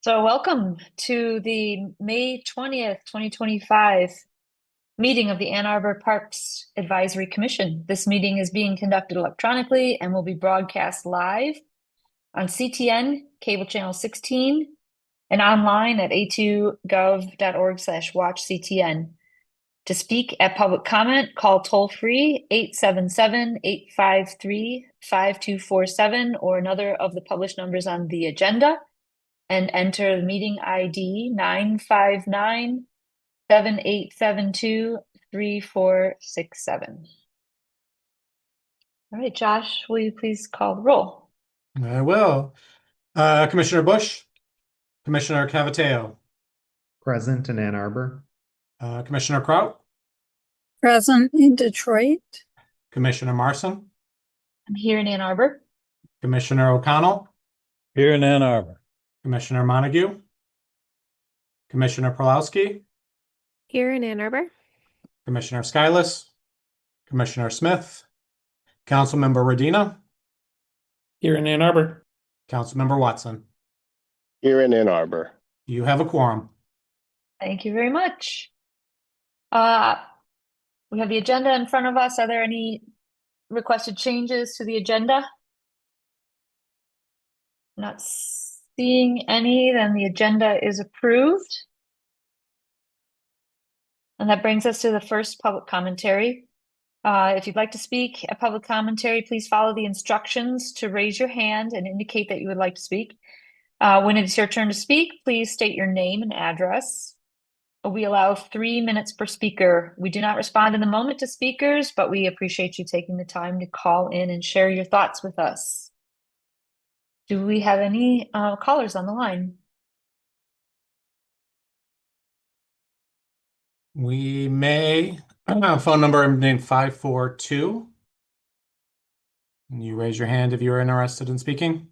So welcome to the May 20th, 2025 meeting of the Ann Arbor Parks Advisory Commission. This meeting is being conducted electronically and will be broadcast live on CTN, cable channel 16, and online at a2gov.org/watchctn. To speak at public comment, call toll-free 877-853-5247 or another of the published numbers on the agenda, and enter the meeting ID 959-7872-3467. All right, Josh, will you please call the roll? I will. Commissioner Bush, Commissioner Cavateo, Present in Ann Arbor. Commissioner Kraut, Present in Detroit. Commissioner Marson, I'm here in Ann Arbor. Commissioner O'Connell, Here in Ann Arbor. Commissioner Montague, Commissioner Pulowski, Here in Ann Arbor. Commissioner Skyless, Commissioner Smith, Councilmember Radina, Here in Ann Arbor. Councilmember Watson. Here in Ann Arbor. You have a quorum. Thank you very much. We have the agenda in front of us. Are there any requested changes to the agenda? Not seeing any, then the agenda is approved. And that brings us to the first public commentary. If you'd like to speak at public commentary, please follow the instructions to raise your hand and indicate that you would like to speak. When it's your turn to speak, please state your name and address. We allow 3 minutes per speaker. We do not respond in the moment to speakers, but we appreciate you taking the time to call in and share your thoughts with us. Do we have any callers on the line? We may. Phone number ending 542. And you raise your hand if you're interested in speaking.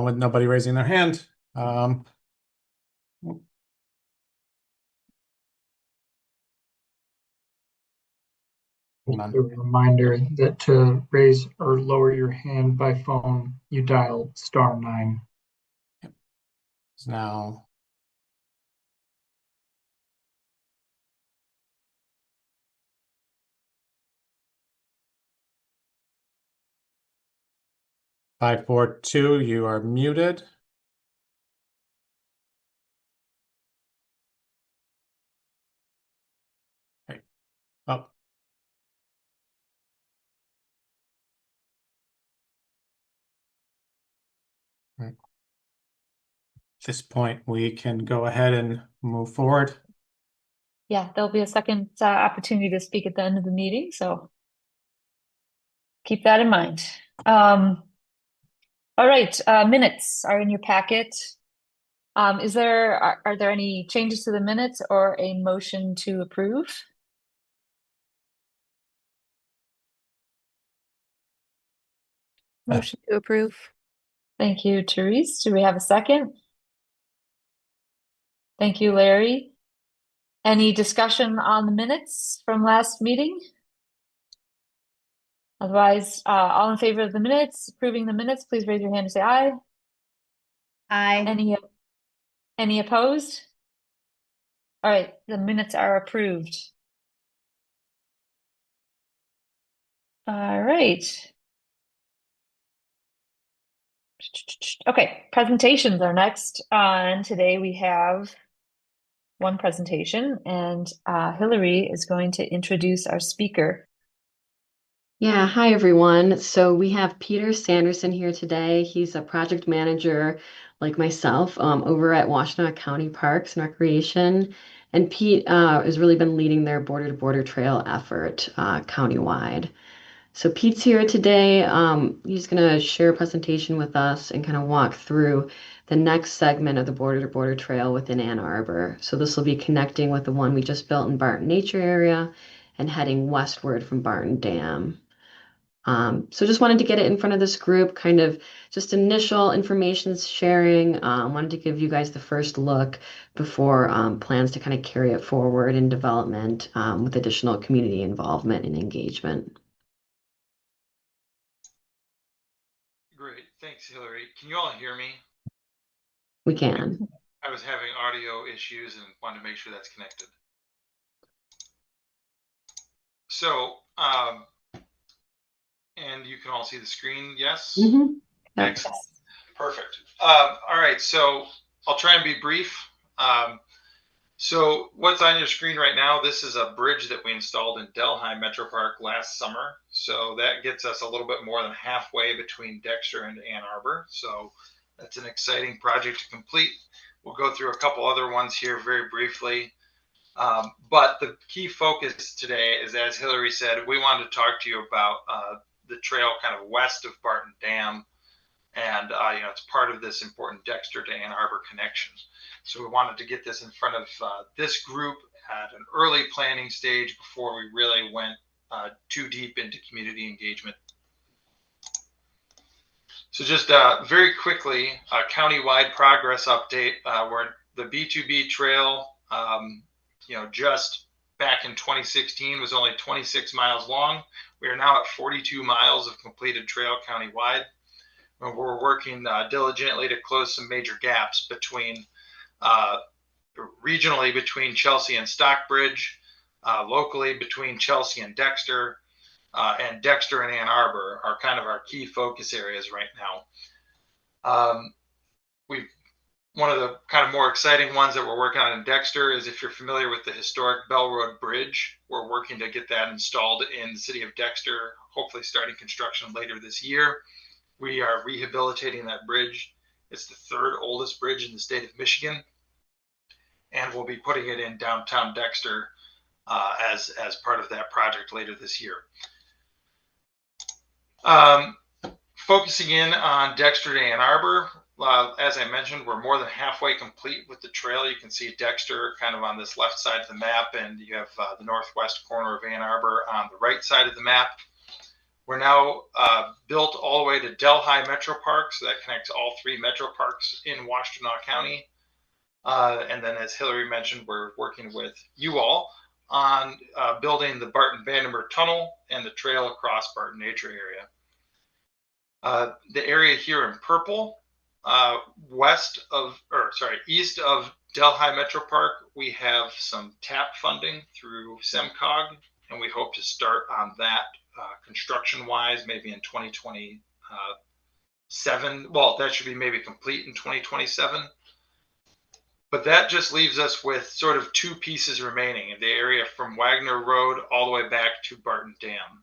With nobody raising their hand. A reminder that to raise or lower your hand by phone, you dial *9. It's now five, 4, 2. You are muted. Okay. Oh. Right. At this point, we can go ahead and move forward. Yeah, there'll be a second opportunity to speak at the end of the meeting, so keep that in mind. All right, minutes are in your packet. Are there any changes to the minutes or a motion to approve? Motion to approve. Thank you, Therese. Do we have a second? Thank you, Larry. Any discussion on the minutes from last meeting? Otherwise, all in favor of the minutes, approving the minutes, please raise your hand and say aye. Aye. Any opposed? All right, the minutes are approved. All right. Okay, presentations are next. And today we have one presentation, and Hillary is going to introduce our speaker. Yeah, hi everyone. So we have Peter Sanderson here today. He's a project manager like myself over at Washtenaw County Parks and Recreation. And Pete has really been leading their border to border trail effort countywide. So Pete's here today. He's going to share a presentation with us and kind of walk through the next segment of the border to border trail within Ann Arbor. So this will be connecting with the one we just built in Barton Nature Area and heading westward from Barton Dam. So just wanted to get it in front of this group, kind of just initial information sharing. Wanted to give you guys the first look before plans to kind of carry it forward in development with additional community involvement and engagement. Great, thanks, Hillary. Can you all hear me? We can. I was having audio issues and wanted to make sure that's connected. So, and you can all see the screen, yes? Mm-hmm. Yep. Excellent. Perfect. All right, so I'll try and be brief. So what's on your screen right now, this is a bridge that we installed in Delhi Metro Park last summer. So that gets us a little bit more than halfway between Dexter and Ann Arbor. So that's an exciting project to complete. We'll go through a couple other ones here very briefly. But the key focus today is, as Hillary said, we wanted to talk to you about the trail kind of west of Barton Dam. And, it's part of this important Dexter to Ann Arbor connection. So we wanted to get this in front of this group at an early planning stage before we really went too deep into community engagement. So just very quickly, a countywide progress update. Where the B2B trail, just back in 2016 was only 26 miles long. We are now at 42 miles of completed trail countywide. We're working diligently to close some major gaps between regionally between Chelsea and Stockbridge, locally between Chelsea and Dexter and Ann Arbor are kind of our key focus areas right now. One of the kind of more exciting ones that we're working on in Dexter is, if you're familiar with the historic Bell Road Bridge, we're working to get that installed in the city of Dexter, hopefully starting construction later this year. We are rehabilitating that bridge. It's the third oldest bridge in the state of Michigan, and we'll be putting it in downtown Dexter as part of that project later this year. Focusing in on Dexter to Ann Arbor, as I mentioned, we're more than halfway complete with the trail. You can see Dexter kind of on this left side of the map, and you have the northwest corner of Ann Arbor on the right side of the map. We're now built all the way to Delhi Metro Park, so that connects all 3 metro parks in Washtenaw County. And then, as Hillary mentioned, we're working with you all on building the Barton-Vandenberg Tunnel and the trail across Barton Nature Area. The area here in purple, east of Delhi Metro Park, we have some TAP funding through SEMCOG, and we hope to start on that construction-wise, maybe in 2027. Well, that should be maybe complete in 2027. But that just leaves us with sort of 2 pieces remaining in the area from Wagner Road all the way back to Barton Dam.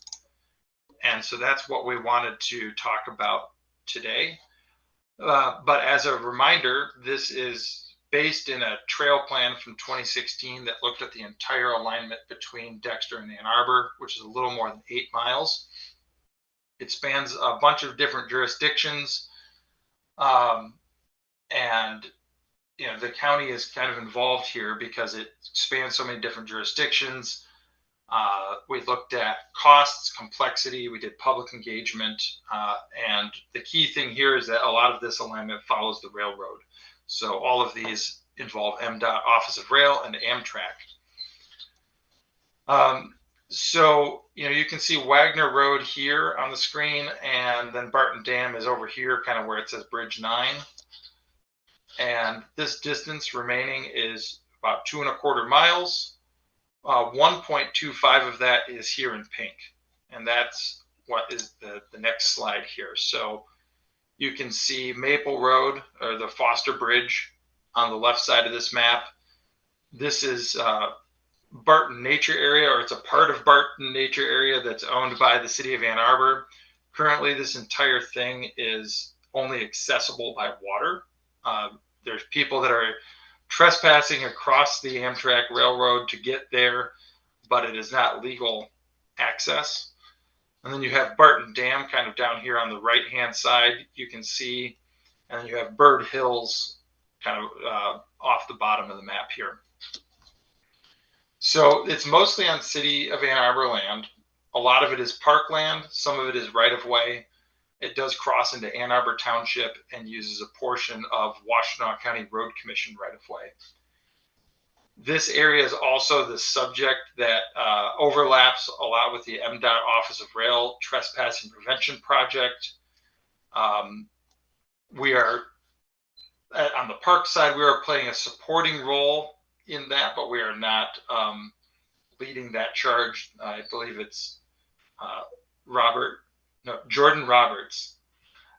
And so that's what we wanted to talk about today. But as a reminder, this is based in a trail plan from 2016 that looked at the entire alignment between Dexter and Ann Arbor, which is a little more than 8 miles. It spans a bunch of different jurisdictions. And the county is kind of involved here because it spans so many different jurisdictions. We looked at costs, complexity, we did public engagement, and the key thing here is that a lot of this alignment follows the railroad. So all of these involve MDOT, Office of Rail, and Amtrak. So, you can see Wagner Road here on the screen, and then Barton Dam is over here, kind of where it says Bridge 9. And this distance remaining is about 2¼ miles. 1.25 of that is here in pink. And that's what is the next slide here. So you can see Maple Road, or the Foster Bridge, on the left side of this map. This is Barton Nature Area, or it's a part of Barton Nature Area that's owned by the city of Ann Arbor. Currently, this entire thing is only accessible by water. There's people that are trespassing across the Amtrak Railroad to get there, but it is not legal access. And then you have Barton Dam kind of down here on the right-hand side, you can see, and then you have Bird Hills kind of off the bottom of the map here. So it's mostly on city of Ann Arbor land. A lot of it is parkland, some of it is right of way. It does cross into Ann Arbor Township and uses a portion of Washtenaw County Road Commission right of way. This area is also the subject that overlaps a lot with the MDOT Office of Rail Trespassing Prevention Project. We are, on the park side, we are playing a supporting role in that, but we are not leading that charge. I believe it's Jordan Roberts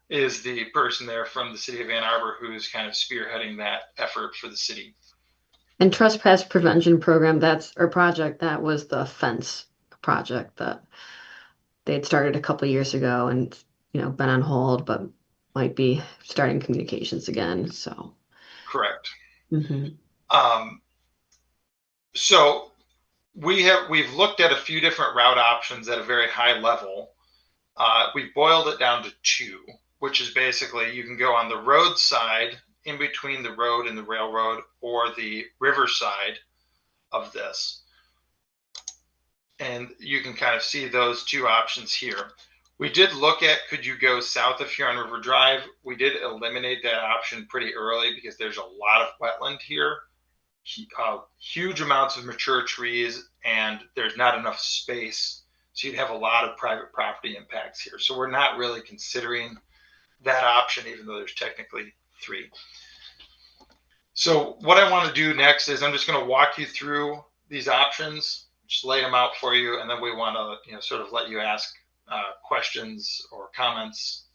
is the person there from the city of Ann Arbor who's kind of spearheading that effort for the city. And trespass prevention program, project, that was the fence project that they had started a couple of years ago and, been on hold, but might be starting communications again. So. Correct. Mhm. So we've looked at a few different route options at a very high level. We boiled it down to two, which is basically you can go on the road side in between the road and the railroad, or the river side of this. And you can kind of see those two options here. We did look at, could you go south of Huron River Drive? We did eliminate that option pretty early because there's a lot of wetland here, huge amounts of mature trees, and there's not enough space. So you'd have a lot of private property impacts here. So we're not really considering that option, even though there's technically three. So what I want to do next is I'm just going to walk you through these options, just lay them out for you, and then we want to sort of let you ask questions or comments.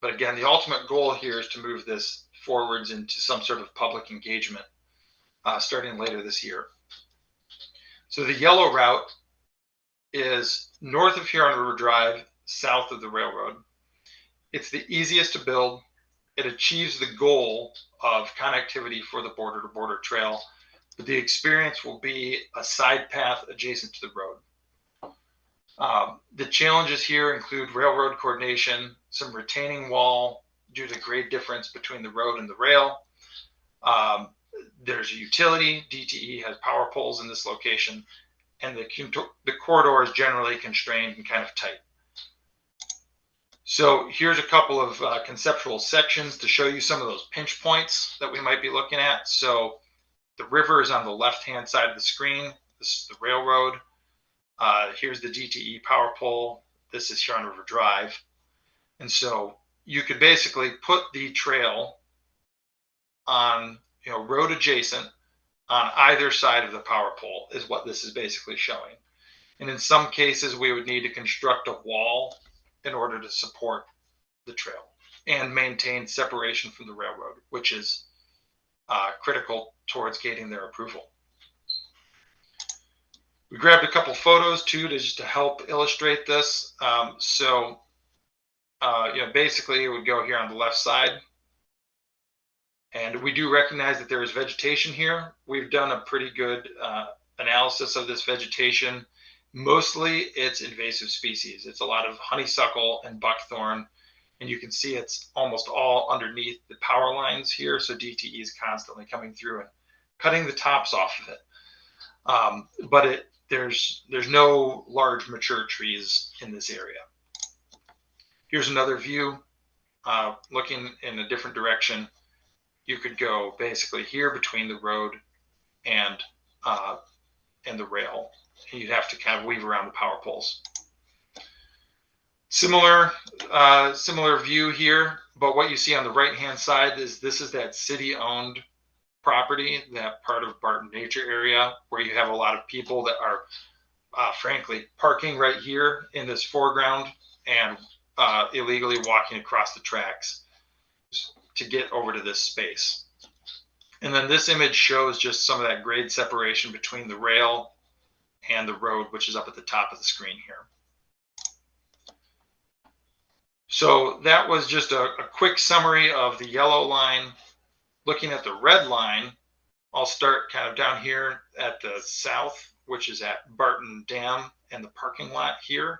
But again, the ultimate goal here is to move this forwards into some sort of public engagement starting later this year. So the yellow route is north of Huron River Drive, south of the railroad. It's the easiest to build. It achieves the goal of connectivity for the border-to-border trail, but the experience will be a side path adjacent to the road. The challenges here include railroad coordination, some retaining wall due to grade difference between the road and the rail. There's a utility. DTE has power poles in this location, and the corridor is generally constrained and kind of tight. So here's a couple of conceptual sections to show you some of those pinch points that we might be looking at. So the river is on the left-hand side of the screen. This is the railroad. Here's the DTE power pole. This is Huron River Drive. And so you could basically put the trail on, road adjacent on either side of the power pole is what this is basically showing. And in some cases, we would need to construct a wall in order to support the trail and maintain separation from the railroad, which is critical towards gaining their approval. We grabbed a couple photos too just to help illustrate this. Basically it would go here on the left side. And we do recognize that there is vegetation here. We've done a pretty good analysis of this vegetation. Mostly it's invasive species. It's a lot of honeysuckle and buckthorn. And you can see it's almost all underneath the power lines here. So DTE is constantly coming through and cutting the tops off of it. But there's no large mature trees in this area. Here's another view looking in a different direction. You could go basically here between the road and the rail. And you'd have to kind of weave around the power poles. Similar view here, but what you see on the right-hand side is this is that city-owned property, that part of Barton Nature Area, where you have a lot of people that are, frankly, parking right here in this foreground and illegally walking across the tracks to get over to this space. And then this image shows just some of that grade separation between the rail and the road, which is up at the top of the screen here. So that was just a quick summary of the yellow line. Looking at the red line, I'll start kind of down here at the south, which is at Barton Dam and the parking lot here.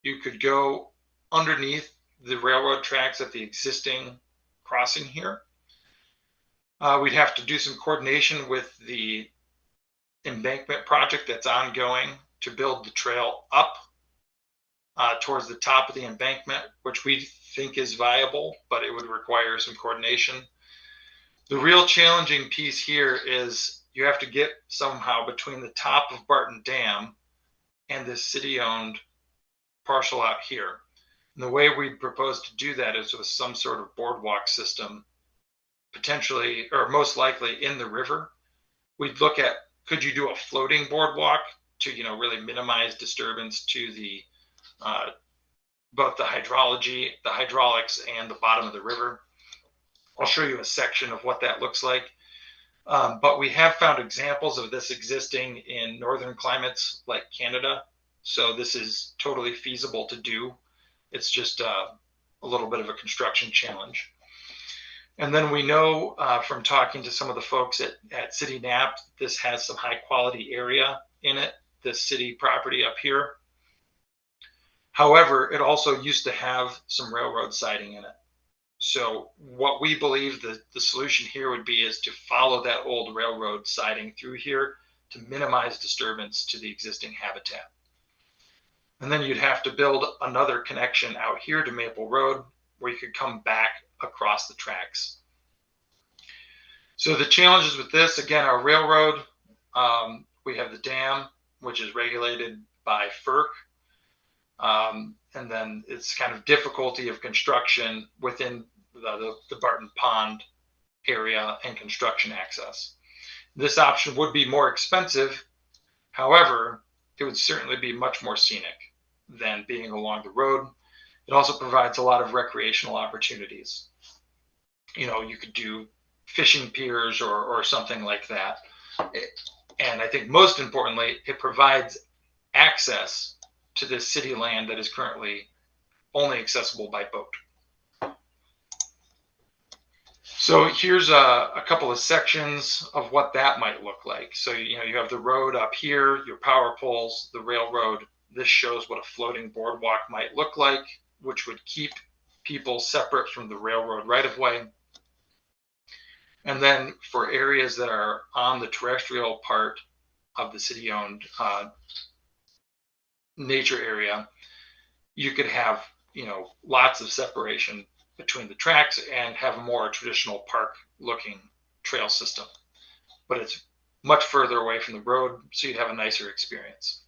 You could go underneath the railroad tracks at the existing crossing here. We'd have to do some coordination with the embankment project that's ongoing to build the trail up towards the top of the embankment, which we think is viable, but it would require some coordination. The real challenging piece here is you have to get somehow between the top of Barton Dam and this city-owned parcel out here. And the way we propose to do that is with some sort of boardwalk system, potentially, or most likely in the river. We'd look at, could you do a floating boardwalk to, really minimize disturbance to the both the hydrology, the hydraulics, and the bottom of the river. I'll show you a section of what that looks like. But we have found examples of this existing in northern climates like Canada. So this is totally feasible to do. It's just a little bit of a construction challenge. And then we know from talking to some of the folks at City Nap, this has some high quality area in it, this city property up here. However, it also used to have some railroad siding in it. So what we believe the solution here would be is to follow that old railroad siding through here to minimize disturbance to the existing habitat. And then you'd have to build another connection out here to Maple Road where you could come back across the tracks. So the challenges with this, again, our railroad, we have the dam, which is regulated by FERC. And then it's kind of difficulty of construction within the Barton Pond area and construction access. This option would be more expensive. However, it would certainly be much more scenic than being along the road. It also provides a lot of recreational opportunities. You could do fishing piers or something like that. And I think most importantly, it provides access to this city land that is currently only accessible by boat. So here's a couple of sections of what that might look like. So you have the road up here, your power poles, the railroad. This shows what a floating boardwalk might look like, which would keep people separate from the railroad right of way. And then for areas that are on the terrestrial part of the city-owned nature area, you could have lots of separation between the tracks and have a more traditional park looking trail system, but it's much further away from the road, so you'd have a nicer experience.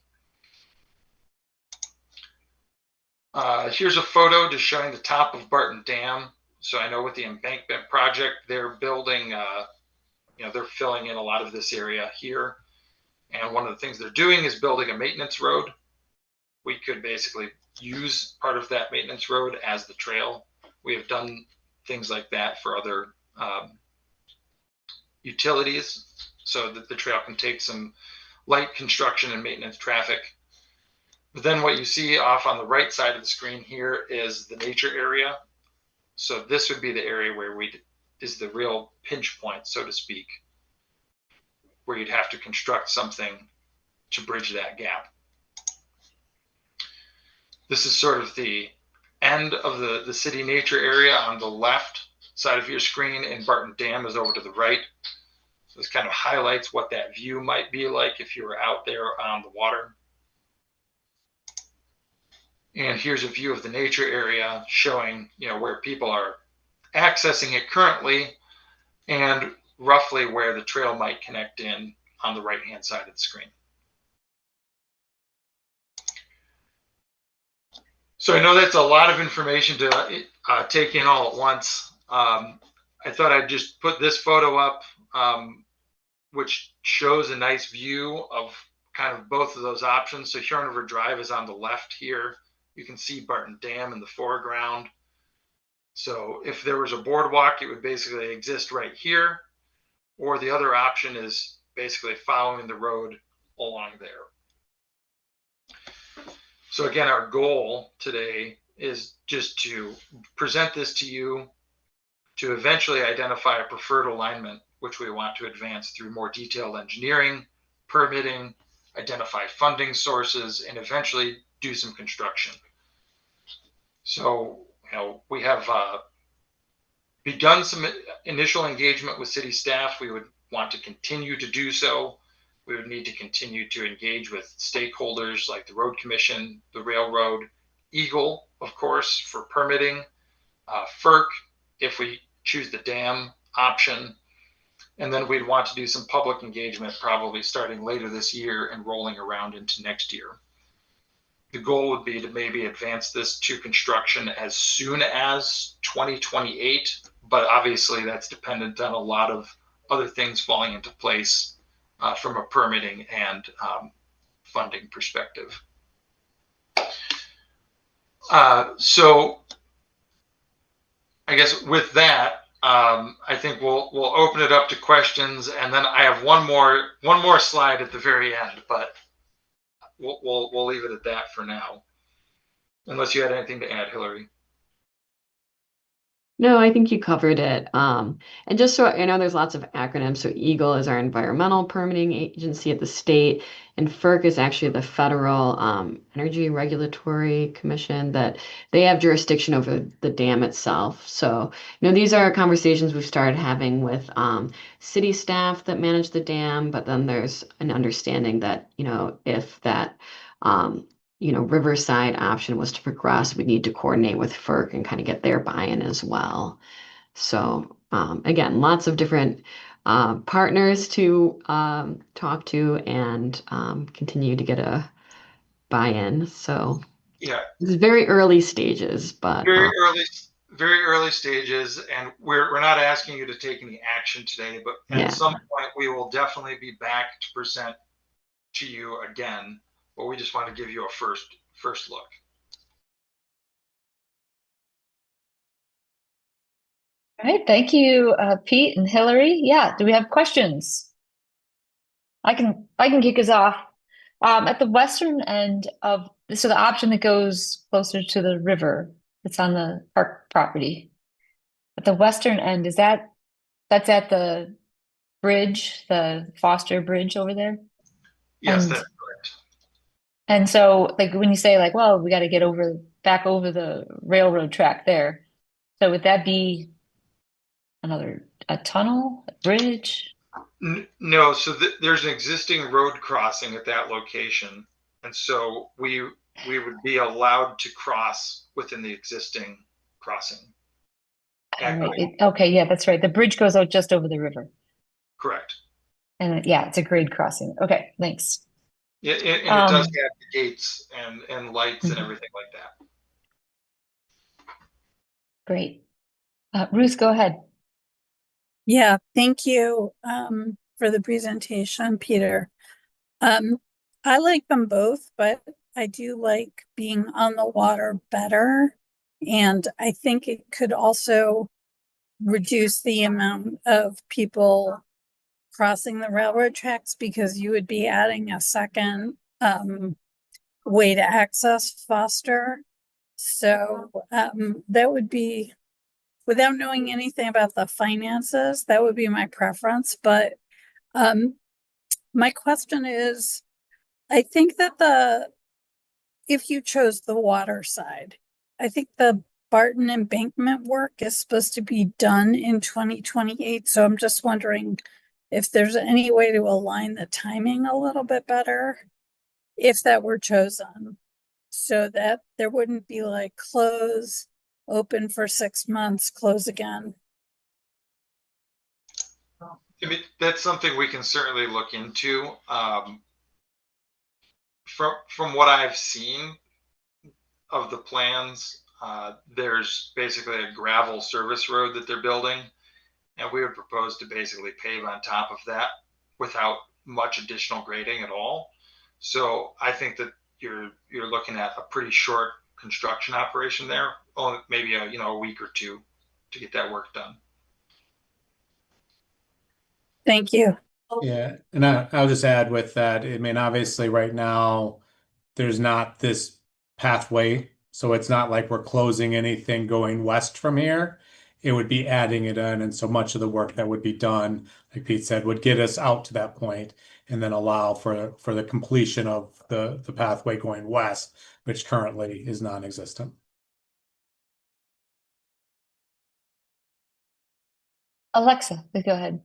Here's a photo just showing the top of Barton Dam. So I know with the embankment project, they're building they're filling in a lot of this area here, and one of the things they're doing is building a maintenance road. We could basically use part of that maintenance road as the trail. We have done things like that for other utilities so that the trail can take some light construction and maintenance traffic. But then what you see off on the right side of the screen here is the nature area. So this would be the area where is the real pinch point, so to speak, where you'd have to construct something to bridge that gap. This is sort of the end of the city nature area on the left side of your screen, and Barton Dam is over to the right. So this kind of highlights what that view might be like if you were out there on the water. And here's a view of the nature area showing, where people are accessing it currently and roughly where the trail might connect in on the right-hand side of the screen. So I know that's a lot of information to take in all at once. I thought I'd just put this photo up, which shows a nice view of kind of both of those options. So Huron River Drive is on the left here. You can see Barton Dam in the foreground. So if there was a boardwalk, it would basically exist right here. Or the other option is basically following the road along there. So again, our goal today is just to present this to you to eventually identify a preferred alignment, which we want to advance through more detailed engineering, permitting, identify funding sources, and eventually do some construction. So, we have begun some initial engagement with city staff. We would want to continue to do so. We would need to continue to engage with stakeholders like the Road Commission, the Railroad, Eagle, of course, for permitting, FERC, if we choose the dam option. And then we'd want to do some public engagement, probably starting later this year and rolling around into next year. The goal would be to maybe advance this to construction as soon as 2028, but obviously that's dependent on a lot of other things falling into place from a permitting and funding perspective. So I guess with that, I think we'll open it up to questions, and then I have one more slide at the very end, but we'll leave it at that for now. Unless you had anything to add, Hillary. No, I think you covered it. And just so I know, there's lots of acronyms. So EAGLE is our environmental permitting agency at the state, and FERC is actually the Federal Energy Regulatory Commission, that they have jurisdiction over the dam itself. So, these are conversations we've started having with city staff that manage the dam, but then there's an understanding that, if that Riverside option was to progress, we need to coordinate with FERC and kind of get their buy-in as well. So again, lots of different partners to talk to and continue to get a buy-in. So Yeah, it's very early stages, but very early stages, and we're not asking you to take any action today, but at some point we will definitely be back to present to you again. But we just want to give you a first look. All right, thank you, Pete and Hillary. Yeah, do we have questions? I can kick us off. At the western end of, so the option that goes closer to the river, it's on the park property. At the western end, that's at the bridge, the Foster Bridge over there? Yes, And- that's correct. And so, like, when you say, like, well, we got to get back over the railroad track there. So would that be a tunnel, a bridge? No, so there's an existing road crossing at that location, and so we would be allowed to cross within the existing crossing. All right. Okay, yeah, that's right. The bridge goes out just over the river. Correct. And yeah, it's a grade crossing. Okay, thanks. Yeah, and it does have the gates and lights and everything like that. Great. Ruth, go ahead. Yeah, thank you for the presentation, Peter. I like them both, but I do like being on the water better. And I think it could also reduce the amount of people crossing the railroad tracks, because you would be adding a second way to access Foster. So that would be, without knowing anything about the finances, that would be my preference. But my question is, I think that if you chose the water side, I think the Barton embankment work is supposed to be done in 2028. So I'm just wondering if there's any way to align the timing a little bit better, if that were chosen, so that there wouldn't be like close, open for 6 months, close again. I mean, that's something we can certainly look into. From what I've seen of the plans, there's basically a gravel service road that they're building, and we would propose to basically pave on top of that without much additional grading at all. So I think that you're looking at a pretty short construction operation there, only maybe a week or two to get that work done. Thank you. Yeah, and I'll just add with that, I mean, obviously right now there's not this pathway, so it's not like we're closing anything going west from here. It would be adding it in, and so much of the work that would be done, like Pete said, would get us out to that point and then allow for the completion of the pathway going west, which currently is non-existent. Alexa, please go ahead.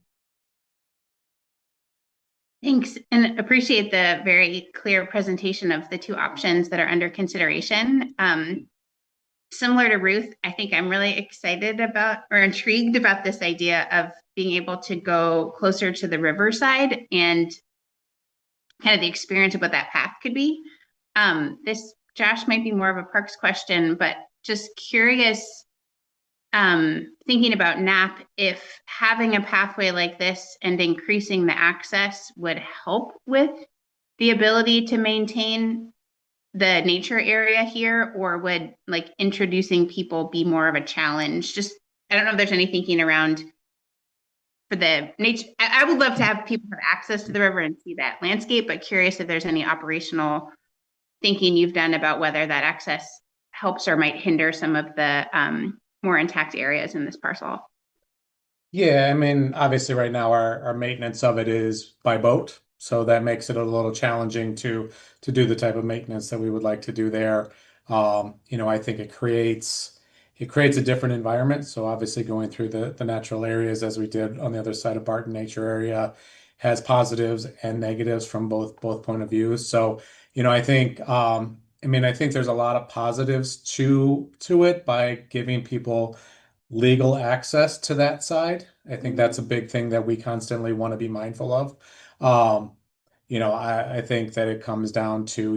Thanks, and appreciate the very clear presentation of the two options that are under consideration. Similar to Ruth, I think I'm really excited about or intrigued about this idea of being able to go closer to the riverside and kind of the experience of what that path could be. This, Josh, might be more of a parks question, but just curious, thinking about NAP, if having a pathway like this and increasing the access would help with the ability to maintain the nature area here, or would like introducing people be more of a challenge? Just, I don't know if there's any thinking around for the nature. I would love to have people have access to the river and see that landscape, but curious if there's any operational thinking you've done about whether that access helps or might hinder some of the more intact areas in this parcel. Yeah, I mean, obviously right now our maintenance of it is by boat, so that makes it a little challenging to do the type of maintenance that we would like to do there. I think it creates a different environment. So obviously going through the natural areas as we did on the other side of Barton Nature Area has positives and negatives from both point of views. So, I think there's a lot of positives to it by giving people legal access to that side. I think that's a big thing that we constantly want to be mindful of. I think that it comes down to,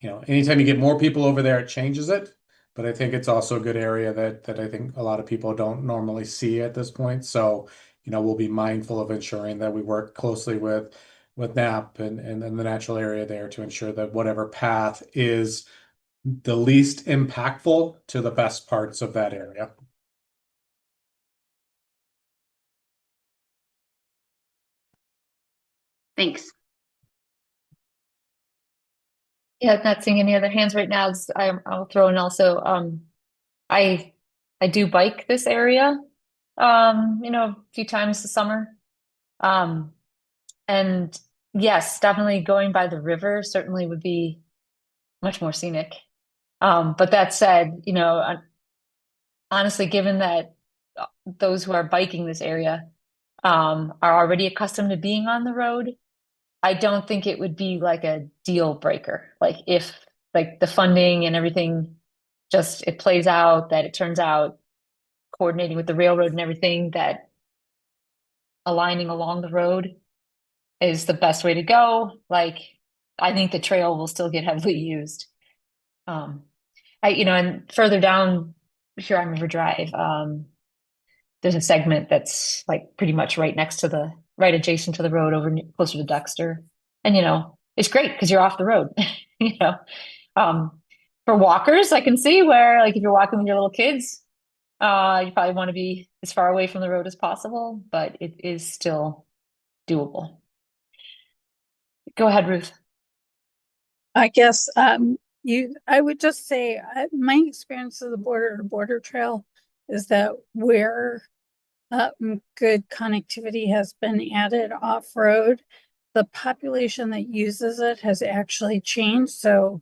anytime you get more people over there, it changes it. But I think it's also a good area that I think a lot of people don't normally see at this point. So, we'll be mindful of ensuring that we work closely with NAP and the natural area there to ensure that whatever path is the least impactful to the best parts of that area. Thanks. Yeah, not seeing any other hands right now. I'll throw in also, I do bike this area, a few times this summer. And yes, definitely going by the river certainly would be much more scenic. But that said, honestly, given that those who are biking this area, are already accustomed to being on the road, I don't think it would be like a deal breaker. Like if like the funding and everything just it plays out, that it turns out coordinating with the railroad and everything, that aligning along the road is the best way to go. Like I think the trail will still get heavily used. And further down Huron River Drive, there's a segment that's like pretty much right adjacent to the road closer to Dexter. And it's great because you're off the road. you know for walkers, I can see where like if you're walking with your little kids, you probably want to be as far away from the road as possible, but it is still doable. Go ahead, Ruth. I guess I would just say my experience of the border to border trail is that where good connectivity has been added off-road, the population that uses it has actually changed. So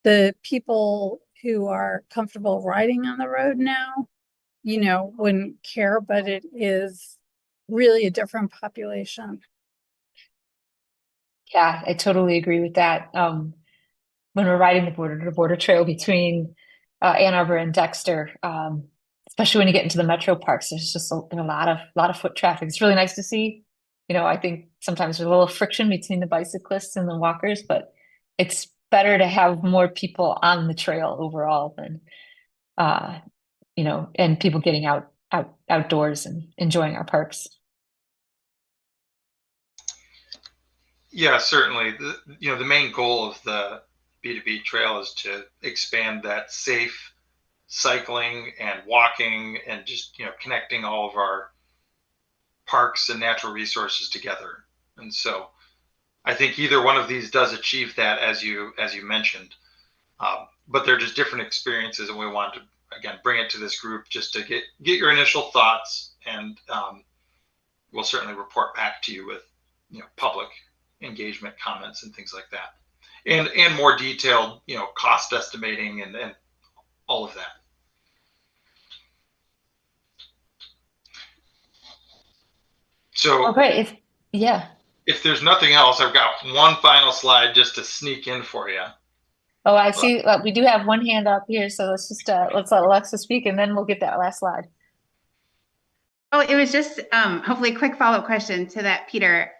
the people who are comfortable riding on the road now, wouldn't care, but it is really a different population. Yeah, I totally agree with that. When we're riding the border to border trail between Ann Arbor and Dexter, especially when you get into the metro parks, there's just a lot of foot traffic. It's really nice to see. I think sometimes there's a little friction between the bicyclists and the walkers, but it's better to have more people on the trail overall than, and people getting outdoors and enjoying our parks. Yeah, certainly. The main goal of the B2B trail is to expand that safe cycling and walking and just, connecting all of our parks and natural resources together. And so I think either one of these does achieve that, as you mentioned. But they're just different experiences, and we want to again bring it to this group just to get your initial thoughts, and we'll certainly report back to you with public engagement comments and things like that, and more detailed cost estimating and all of that. So okay, yeah. if there's nothing else, I've got one final slide just to sneak in for you. Oh, I see. We do have one hand up here, so let's just let's let Alexa speak, and then we'll get that last slide. Oh, it was just hopefully a quick follow-up question to that, Peter.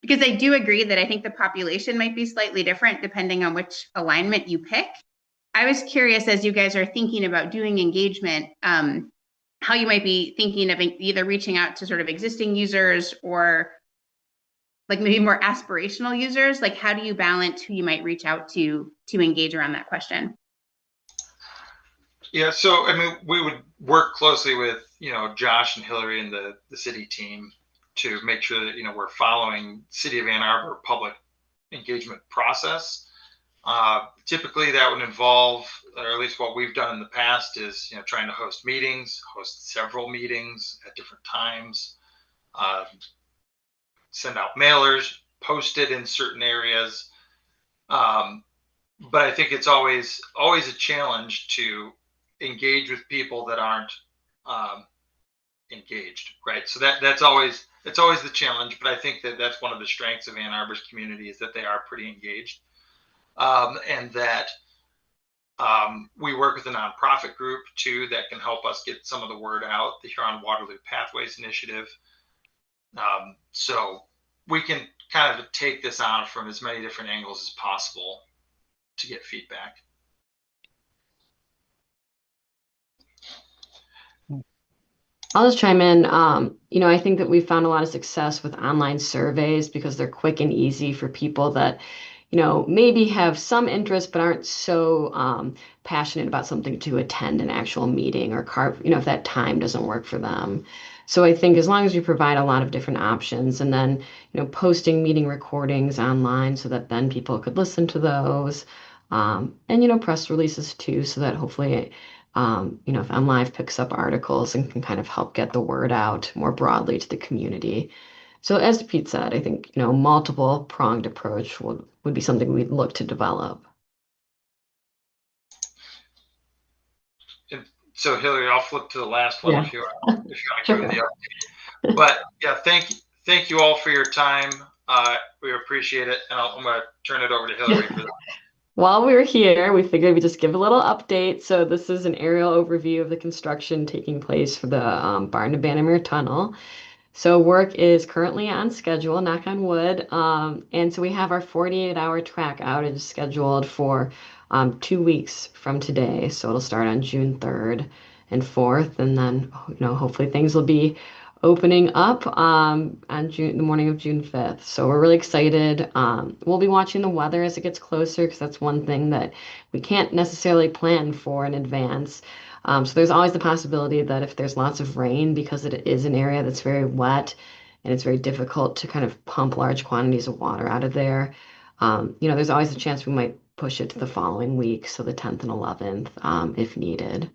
Because I do agree that I think the population might be slightly different depending on which alignment you pick. I was curious, as you guys are thinking about doing engagement, how you might be thinking of either reaching out to sort of existing users or like maybe more aspirational users. Like, how do you balance who you might reach out to engage around that question? Yeah, so I mean, we would work closely with, Josh and Hillary and the city team to make sure that, we're following City of Ann Arbor public engagement process. Typically that would involve, or at least what we've done in the past is, trying to host meetings, host several meetings at different times, send out mailers, post it in certain areas. But I think it's always a challenge to engage with people that aren't engaged, right? So that's always the challenge. But I think that that's one of the strengths of Ann Arbor's community is that they are pretty engaged, and that we work with a nonprofit group too that can help us get some of the word out. The Huron Waterloo Pathways Initiative. So we can kind of take this on from as many different angles as possible to get feedback. I'll just chime in. I think that we've found a lot of success with online surveys because they're quick and easy for people that, maybe have some interest but aren't so passionate about something to attend an actual meeting or carve, if that time doesn't work for them. So I think as long as we provide a lot of different options and then, posting meeting recordings online so that then people could listen to those, and, press releases too, so that hopefully if MLive picks up articles and can kind of help get the word out more broadly to the community. So as Pete said, I think, multiple pronged approach would be something we'd look to develop. And so Hillary, I'll flip to the last one if you want to Sure. give the update. But yeah, thank you all for your time. We appreciate it. And I'm going to turn it over to Hillary for that. While we were here, we figured we'd just give a little update. So this is an aerial overview of the construction taking place for the Barton to Bannermere Tunnel. So work is currently on schedule, knock on wood. And so we have our 48-hour track outage scheduled for 2 weeks from today. So it'll start on June 3rd and 4th. And then, hopefully things will be opening up on the morning of June 5th. So we're really excited. We'll be watching the weather as it gets closer because that's one thing that we can't necessarily plan for in advance. So there's always the possibility that if there's lots of rain, because it is an area that's very wet and it's very difficult to kind of pump large quantities of water out of there, there's always a chance we might push it to the following week, so the 10th and 11th, if needed.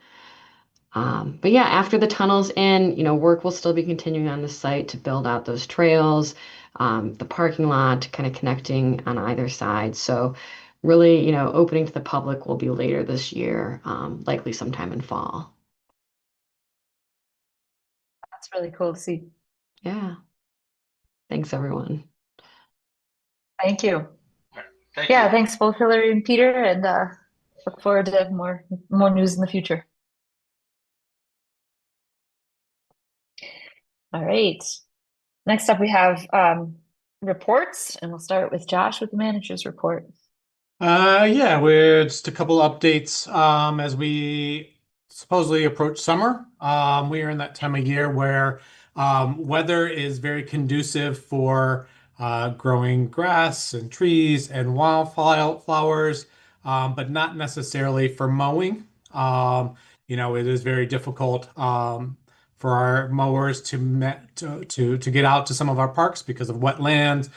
But yeah, after the tunnel's in, work will still be continuing on the site to build out those trails, the parking lot, kind of connecting on either side. So really, opening to the public will be later this year, likely sometime in fall. That's really cool to see. Yeah. Thanks, everyone. Thank you. Thank Yeah, you. thanks both Hillary and Peter, and look forward to more news in the future. All right. Next up, we have reports, and we'll start with Josh with the manager's report. Yeah, we're just a couple updates as we supposedly approach summer. We are in that time of year where weather is very conducive for growing grass and trees and wildflowers, but not necessarily for mowing. It is very difficult for our mowers to get out to some of our parks because of wetlands,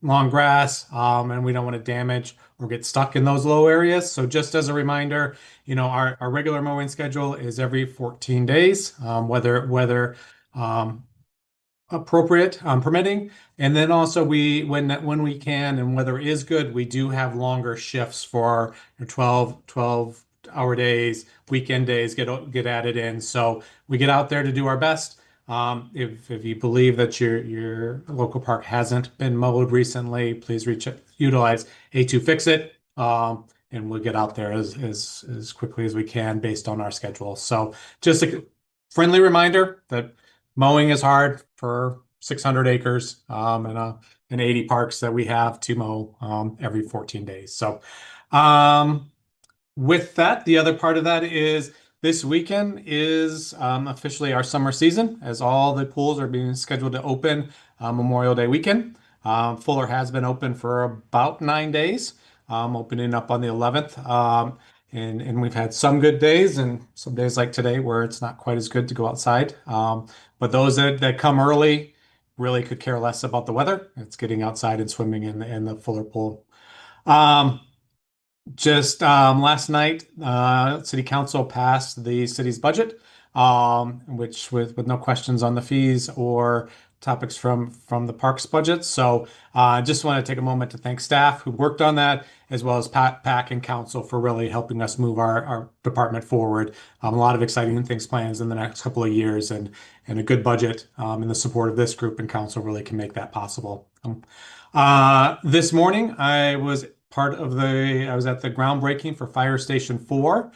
long grass, and we don't want to damage or get stuck in those low areas. So just as a reminder, our regular mowing schedule is every 14 days, weather appropriate, permitting. And then also when we can and weather is good, we do have longer shifts for our 12-hour days, weekend days get added in. So we get out there to do our best. If you believe that your local park hasn't been mowed recently, please utilize A2 Fix It, and we'll get out there as quickly as we can based on our schedule. So just a friendly reminder that mowing is hard for 600 acres and 80 parks that we have to mow every 14 days. So with that, the other part of that is this weekend is officially our summer season, as all the pools are being scheduled to open Memorial Day weekend. Fuller has been open for about 9 days, opening up on the 11th. And we've had some good days and some days like today where it's not quite as good to go outside. But those that come early really could care less about the weather. It's getting outside and swimming in the Fuller pool. Just last night, City Council passed the city's budget, which with no questions on the fees or topics from the parks budget. So I just want to take a moment to thank staff who worked on that, as well as PAC and council for really helping us move our department forward. A lot of exciting things plans in the next couple of years, and a good budget and the support of this group and council really can make that possible. This morning, I was at the groundbreaking for Fire Station 4,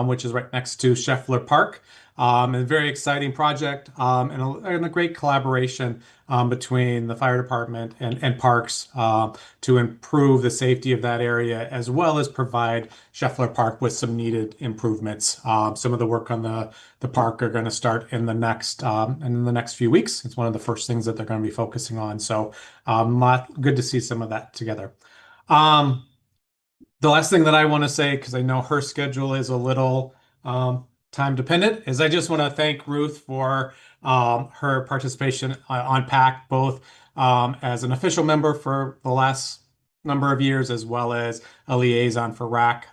which is right next to Scheffler Park. A very exciting project and a great collaboration between the fire department and parks to improve the safety of that area, as well as provide Scheffler Park with some needed improvements. Some of the work on the park are going to start in the next few weeks. It's one of the first things that they're going to be focusing on. So good to see some of that together. The last thing that I want to say, because I know her schedule is a little time dependent, is I just want to thank Ruth for her participation on PAC, both as an official member for the last number of years, as well as a liaison for RAC.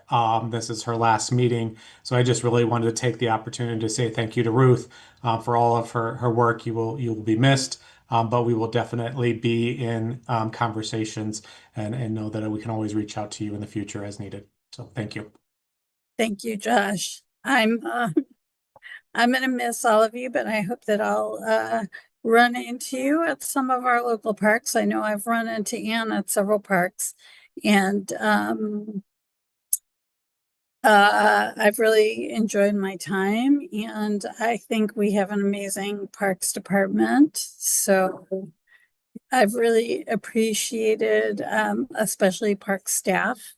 This is her last meeting, so I just really wanted to take the opportunity to say thank you to Ruth for all of her work. You will be missed. But we will definitely be in conversations and know that we can always reach out to you in the future as needed. So thank you. Thank you, Josh. I'm going to miss all of you, but I hope that I'll run into you at some of our local parks. I know I've run into Ann at several parks, and I've really enjoyed my time, and I think we have an amazing parks department. So I've really appreciated, especially park staff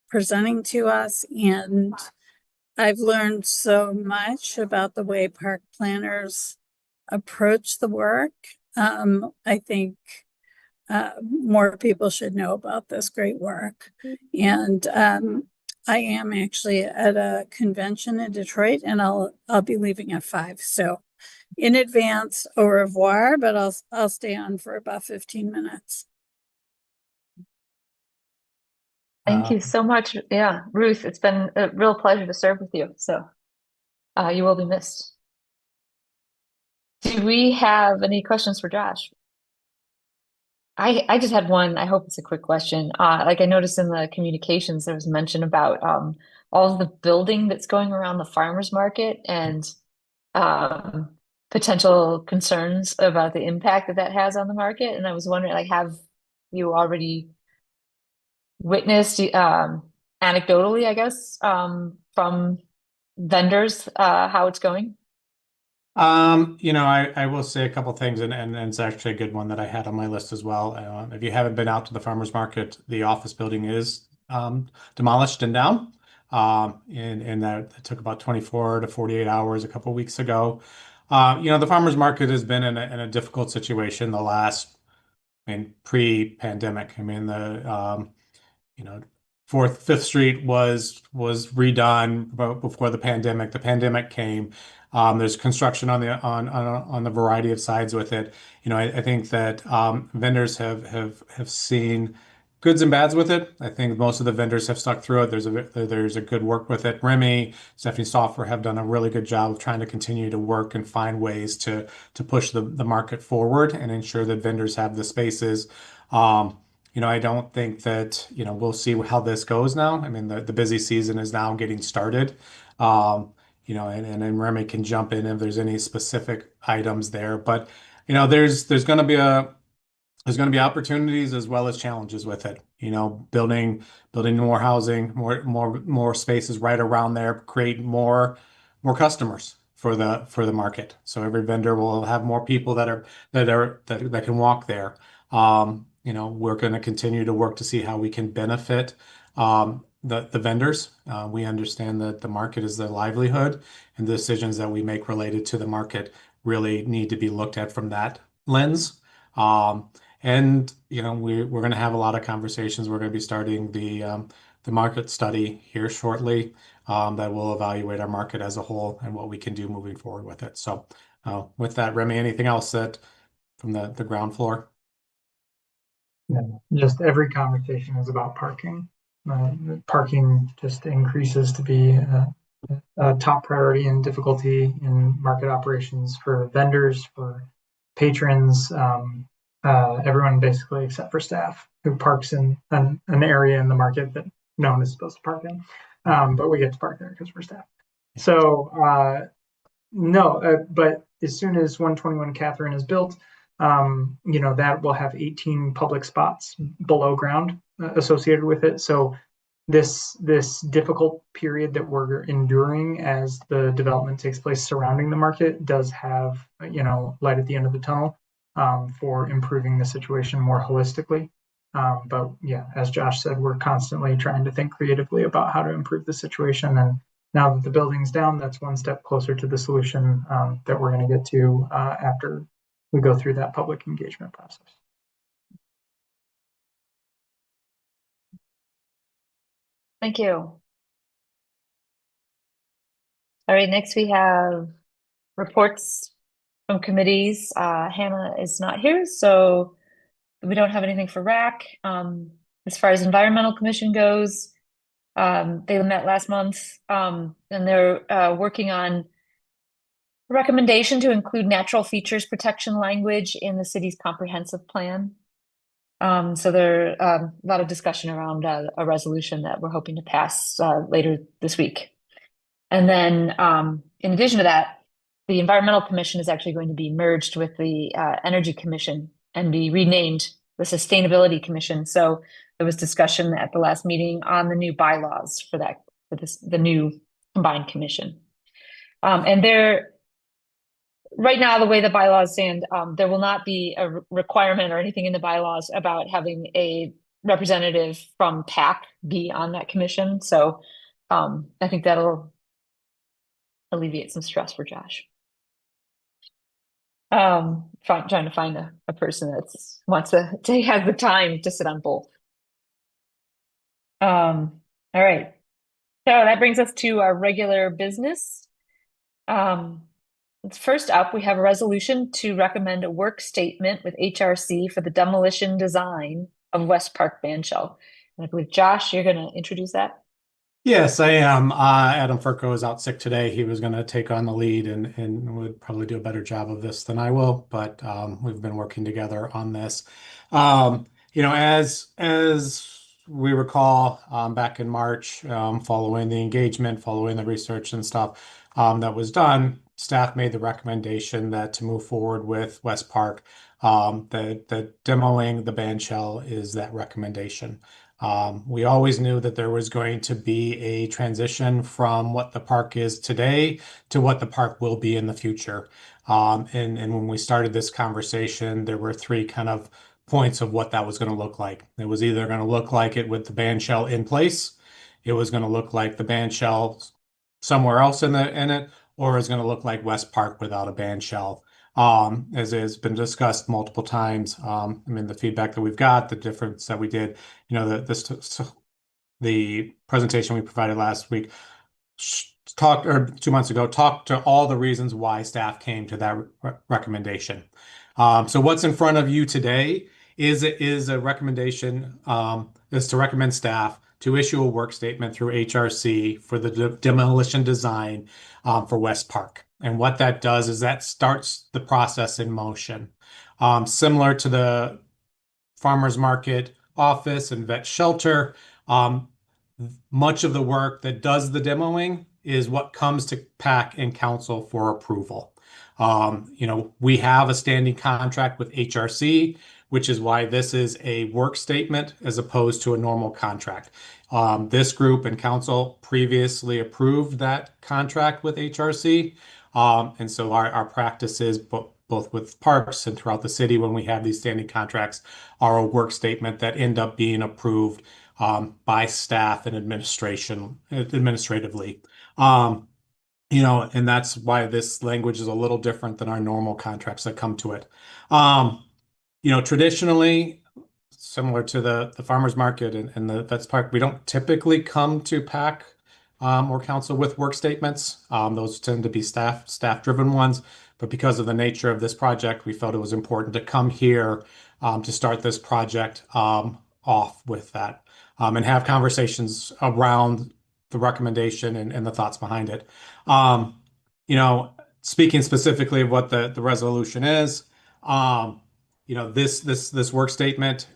presenting to us, and I've learned so much about the way park planners approach the work. I think more people should know about this great work. And I am actually at a convention in Detroit, and I'll be leaving at 5. So in advance, au revoir, but I'll stay on for about 15 minutes. Thank you so much. Yeah, Ruth, it's been a real pleasure to serve with you. So you will be missed. Do we have any questions for Josh? I just had one. I hope it's a quick question. Like I noticed in the communications, there was mention about all of the building that's going around the farmers market and potential concerns about the impact that has on the market. And I was wondering, like, have you already witnessed anecdotally, I guess, from vendors how it's going? I will say a couple things, and it's actually a good one that I had on my list as well. If you haven't been out to the farmers market, the office building is demolished and down. And that took about 24 to 48 hours a couple weeks ago. The farmers market has been in a difficult situation the last, pre-pandemic. Fifth Street was redone before the pandemic. The pandemic came. There's construction on the variety of sides with it. I think that vendors have seen goods and bads with it. I think most of the vendors have stuck through it. There's a good work with it. Remy, Stephanie Software have done a really good job of trying to continue to work and find ways to push the market forward and ensure that vendors have the spaces. I don't think that, we'll see how this goes now. The busy season is now getting started. and then Remy can jump in if there's any specific items there. But, there's going to be opportunities as well as challenges with it. Building more housing, more spaces right around there, create more customers for the market. So every vendor will have more people that can walk there. We're going to continue to work to see how we can benefit the vendors. We understand that the market is their livelihood, and the decisions that we make related to the market really need to be looked at from that lens. We're going to have a lot of conversations. We're going to be starting the market study here shortly that will evaluate our market as a whole and what we can do moving forward with it. So, with that, Remy, anything else from the ground floor? No, just every conversation is about parking. Parking just increases to be a top priority and difficulty in market operations for vendors, for patrons, everyone basically except for staff who parks in an area in the market that no one is supposed to park in. But we get to park there because we're staff. So but as soon as 121 Catherine is built, that will have 18 public spots below ground associated with it. So this difficult period that we're enduring as the development takes place surrounding the market does have, light at the end of the tunnel for improving the situation more holistically. But yeah, as Josh said, we're constantly trying to think creatively about how to improve the situation. And now that the building's down, that's one step closer to the solution that we're going to get to after we go through that public engagement process. Thank you. All right, next we have reports from committees. Hannah is not here, so we don't have anything for RAC. As far as Environmental Commission goes, they met last month, and they're working on a recommendation to include natural features protection language in the city's comprehensive plan. So there a lot of discussion around a resolution that we're hoping to pass later this week. And then in addition to that, the Environmental Commission is actually going to be merged with the Energy Commission and be renamed the Sustainability Commission. So there was discussion at the last meeting on the new bylaws for the new combined commission. And right now, the way the bylaws stand, there will not be a requirement or anything in the bylaws about having a representative from PAC be on that commission. So I think that'll alleviate some stress for Josh. Trying to find a person that wants to have the time to sit on both. All right. So that brings us to our regular business. First up, we have a resolution to recommend a work statement with HRC for the demolition design of West Park Bandshell. And I believe, Josh, you're going to introduce that. Yes, I am. Adam Furco is out sick today. He was going to take on the lead and would probably do a better job of this than I will, but we've been working together on this. As we recall, back in March, following the engagement, following the research and stuff that was done, staff made the recommendation that to move forward with West Park, that demoing the bandshell is that recommendation. We always knew that there was going to be a transition from what the park is today to what the park will be in the future. And when we started this conversation, there were three kind of points of what that was going to look like. It was either going to look like it with the bandshell in place, it was going to look like the bandshell somewhere else in it, or it's going to look like West Park without a bandshell. As has been discussed multiple times, the feedback that we've got, the difference that we did, the presentation we provided last week, 2 months ago, talked to all the reasons why staff came to that recommendation. So what's in front of you today is a recommendation, is to recommend staff to issue a work statement through HRC for the demolition design for West Park. And what that does is that starts the process in motion. Similar to the farmers market office and vet shelter, much of the work that does the demoing is what comes to PAC and council for approval. We have a standing contract with HRC, which is why this is a work statement as opposed to a normal contract. This group and council previously approved that contract with HRC. And so our practice is both with parks and throughout the city when we have these standing contracts are a work statement that end up being approved by staff and administratively. And that's why this language is a little different than our normal contracts that come to it. Traditionally, similar to the farmers market and the vets park, we don't typically come to PAC or council with work statements. Those tend to be staff-driven ones. But because of the nature of this project, we felt it was important to come here to start this project off with that and have conversations around the recommendation and the thoughts behind it. Speaking specifically of what the resolution is, this work statement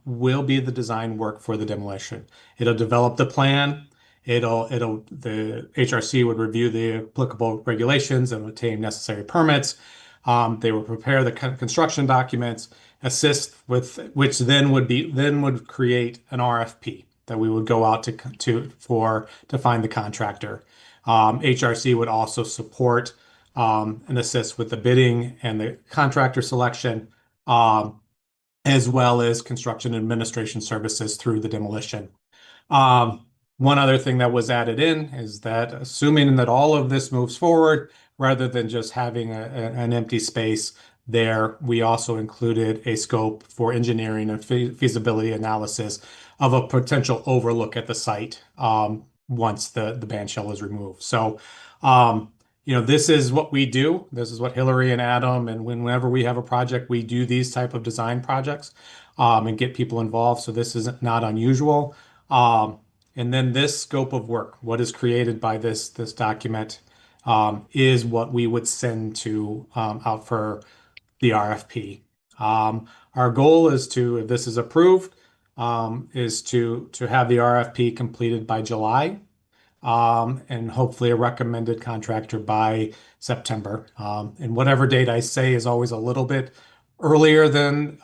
will be the design work for the demolition. It'll develop the plan. The HRC would review the applicable regulations and obtain necessary permits. They will prepare the construction documents, assist with which then would create an RFP that we would go out to find the contractor. HRC would also support and assist with the bidding and the contractor selection, as well as construction administration services through the demolition. One other thing that was added in is that assuming that all of this moves forward, rather than just having an empty space there, we also included a scope for engineering and feasibility analysis of a potential overlook at the site once the band shell is removed. So, this is what we do. This is what Hillary and Adam, and whenever we have a project, we do these type of design projects and get people involved. So this is not unusual. And then this scope of work, what is created by this document, is what we would send out for the RFP. Our goal is if this is approved, is to have the RFP completed by July, and hopefully a recommended contractor by September. And whatever date I say is always a little bit later than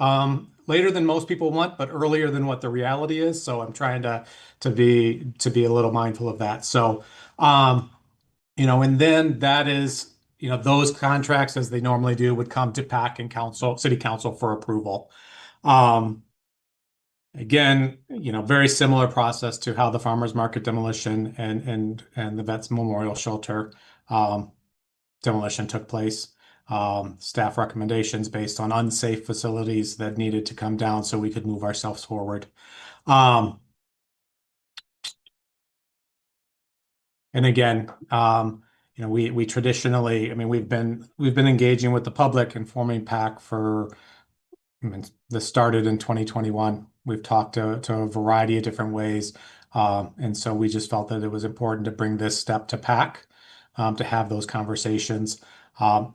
most people want, but earlier than what the reality is. So I'm trying to be a little mindful of that. So, and then that is, those contracts, as they normally do, would come to PAC and city council for approval. Again, very similar process to how the farmers market demolition and the Vets Memorial Shelter demolition took place. Staff recommendations based on unsafe facilities that needed to come down so we could move ourselves forward. And again, we traditionally, we've been engaging with the public and forming PAC this started in 2021. We've talked to a variety of different ways. And so we just felt that it was important to bring this step to PAC to have those conversations.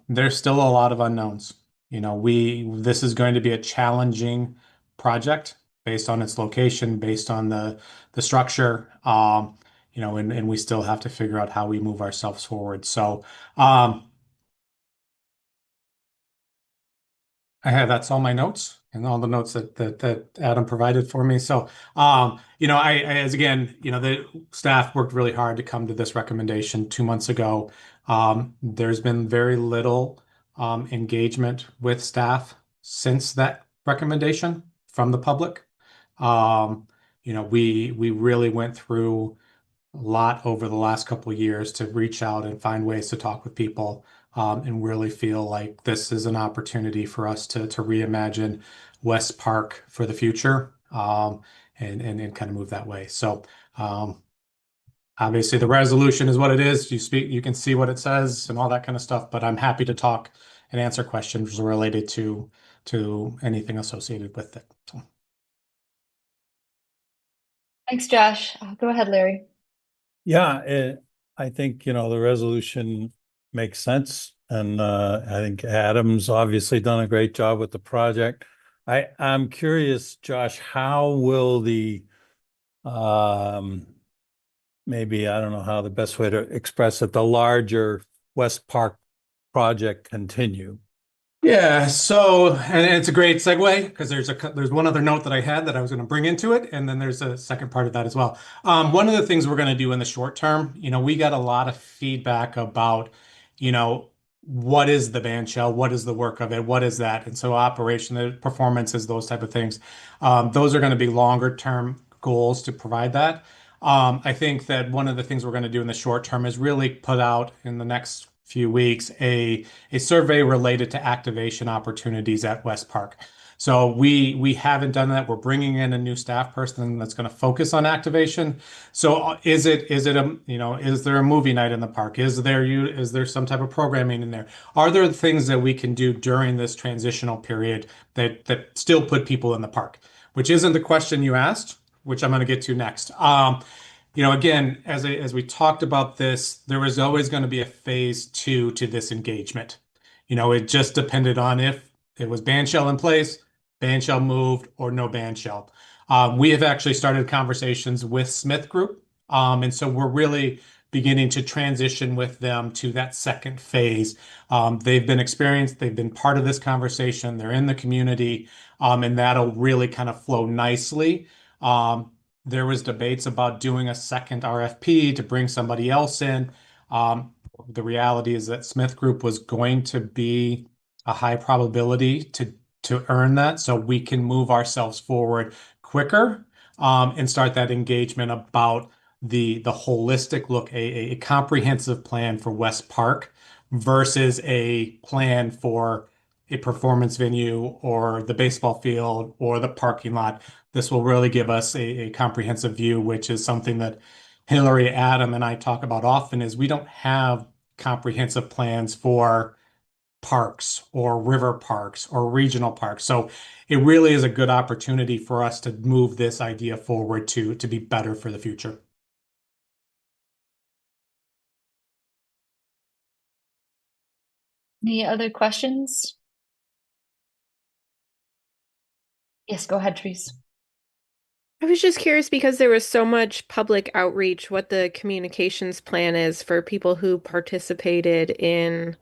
There's still a lot of unknowns. This is going to be a challenging project based on its location, based on the structure, and we still have to figure out how we move ourselves forward. So, that's all my notes and all the notes that Adam provided for me. So, the staff worked really hard to come to this recommendation 2 months ago. There's been very little engagement with staff since that recommendation from the public. We really went through a lot over the last couple of years to reach out and find ways to talk with people. And really feel like this is an opportunity for us to reimagine West Park for the future, and kind of move that way. So, obviously the resolution is what it is. You can see what it says and all that kind of stuff, but I'm happy to talk and answer questions related to anything associated with it. So. Thanks, Josh. Go ahead, Larry. Yeah, I think, the resolution makes sense. And I think Adam's obviously done a great job with the project. I'm curious, Josh, how will the maybe, I don't know how the best way to express it, the larger West Park project continue? Yeah, so and it's a great segue because there's one other note that I had that I was going to bring into it, and then there's a second part of that as well. One of the things we're going to do in the short term, we got a lot of feedback about, what is the band shell, what is the work of it, what is that, and so operation, the performances, those type of things. Those are going to be longer term goals to provide that. I think that one of the things we're going to do in the short term is really put out in the next few weeks a survey related to activation opportunities at West Park. So we haven't done that. We're bringing in a new staff person that's going to focus on activation. So is there a movie night in the park? Is there some type of programming in there? Are there things that we can do during this transitional period that still put people in the park? Which isn't the question you asked, which I'm going to get to next. Again, as we talked about this, there was always going to be a phase two to this engagement. It just depended on if it was band shell in place, band shell moved, or no band shell. We have actually started conversations with Smith Group, and so we're really beginning to transition with them to that second phase. They've been experienced, they've been part of this conversation, they're in the community, and that'll really kind of flow nicely. There was debates about doing a second RFP to bring somebody else in. The reality is that Smith Group was going to be a high probability to earn that, so we can move ourselves forward quicker, and start that engagement about the holistic look, a comprehensive plan for West Park versus a plan for a performance venue or the baseball field or the parking lot. This will really give us a comprehensive view, which is something that Hillary, Adam, and I talk about often, is we don't have comprehensive plans for parks or river parks or regional parks. So it really is a good opportunity for us to move this idea forward to be better for the future. Any other questions? Yes, go ahead, Therese. I was just curious because there was so much public outreach, what the communications plan is for people who participated in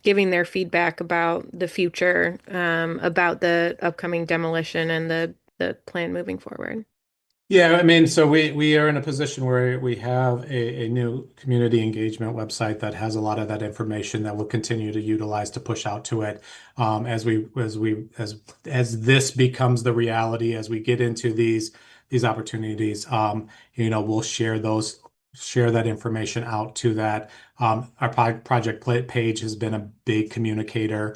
giving their feedback about the future, about the upcoming demolition and the plan moving forward. Yeah, I mean, so we are in a position where we have a new community engagement website that has a lot of that information that we'll continue to utilize to push out to it, as this becomes the reality, as we get into these opportunities. We'll share that information out to that. Our project page has been a big communicator.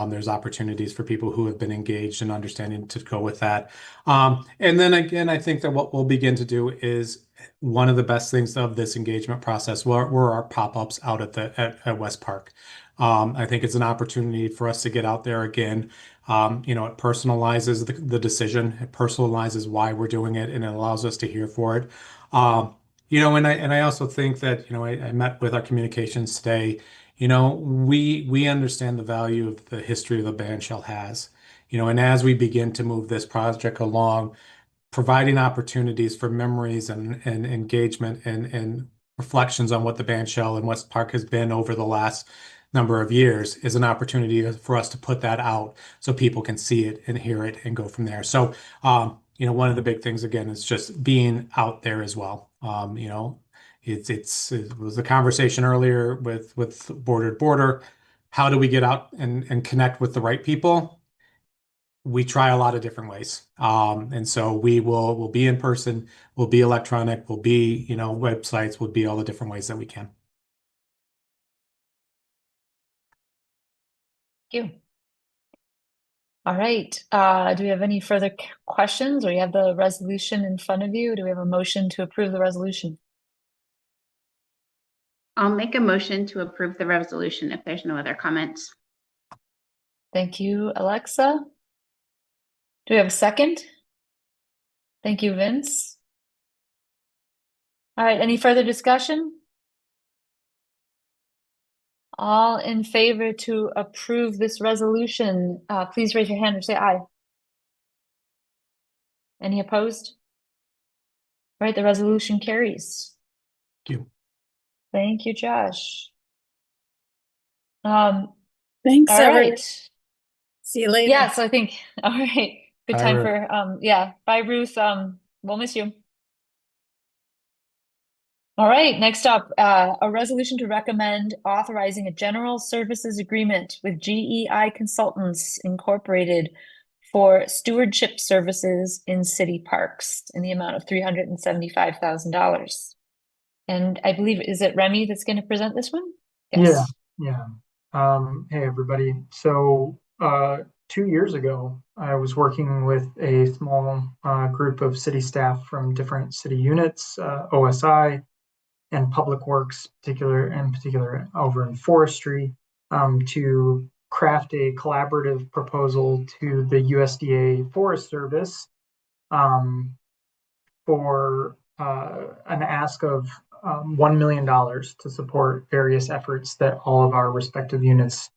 There's opportunities for people who have been engaged and understanding to go with that. And then again, I think that what we'll begin to do is one of the best things of this engagement process were our pop-ups out at West Park. I think it's an opportunity for us to get out there again. It personalizes the decision, it personalizes why we're doing it, and it allows us to hear for it. And I also think that, I met with our communications today. We understand the value of the history of the band shell has. And as we begin to move this project along, providing opportunities for memories and engagement and reflections on what the band shell and West Park has been over the last number of years is an opportunity for us to put that out so people can see it and hear it and go from there. So, one of the big things again is just being out there as well. It was the conversation earlier with Border to Border. How do we get out and connect with the right people? We try a lot of different ways. And so we'll be in person, we'll be electronic, we'll be, websites, we'll be all the different ways that we can. Thank you. All right. Do we have any further questions, or you have the resolution in front of you? Do we have a motion to approve the resolution? I'll make a motion to approve the resolution if there's no other comments. Thank you, Alexa. Do we have a second? Thank you, Vince. All right, any further discussion? All in favor to approve this resolution, please raise your hand or say aye. Any opposed? All right, the resolution carries. you. Thank you, Josh. All Thanks, everyone. right. See you later. Yeah, so I think, all right. Good Bye, time Ruth. for, yeah. Bye, Ruth. We'll miss you. All right, next up, a resolution to recommend authorizing a general services agreement with GEI Consultants Incorporated for stewardship services in city parks in the amount of $375,000. And I believe, is it Remy that's going to present this one? Yes. Yeah. Hey, everybody. So, 2 years ago, I was working with a small group of city staff from different city units, OSI, and Public Works, in particular over in forestry, to craft a collaborative proposal to the USDA Forest Service for an ask of $1 million to support various efforts that all of our respective units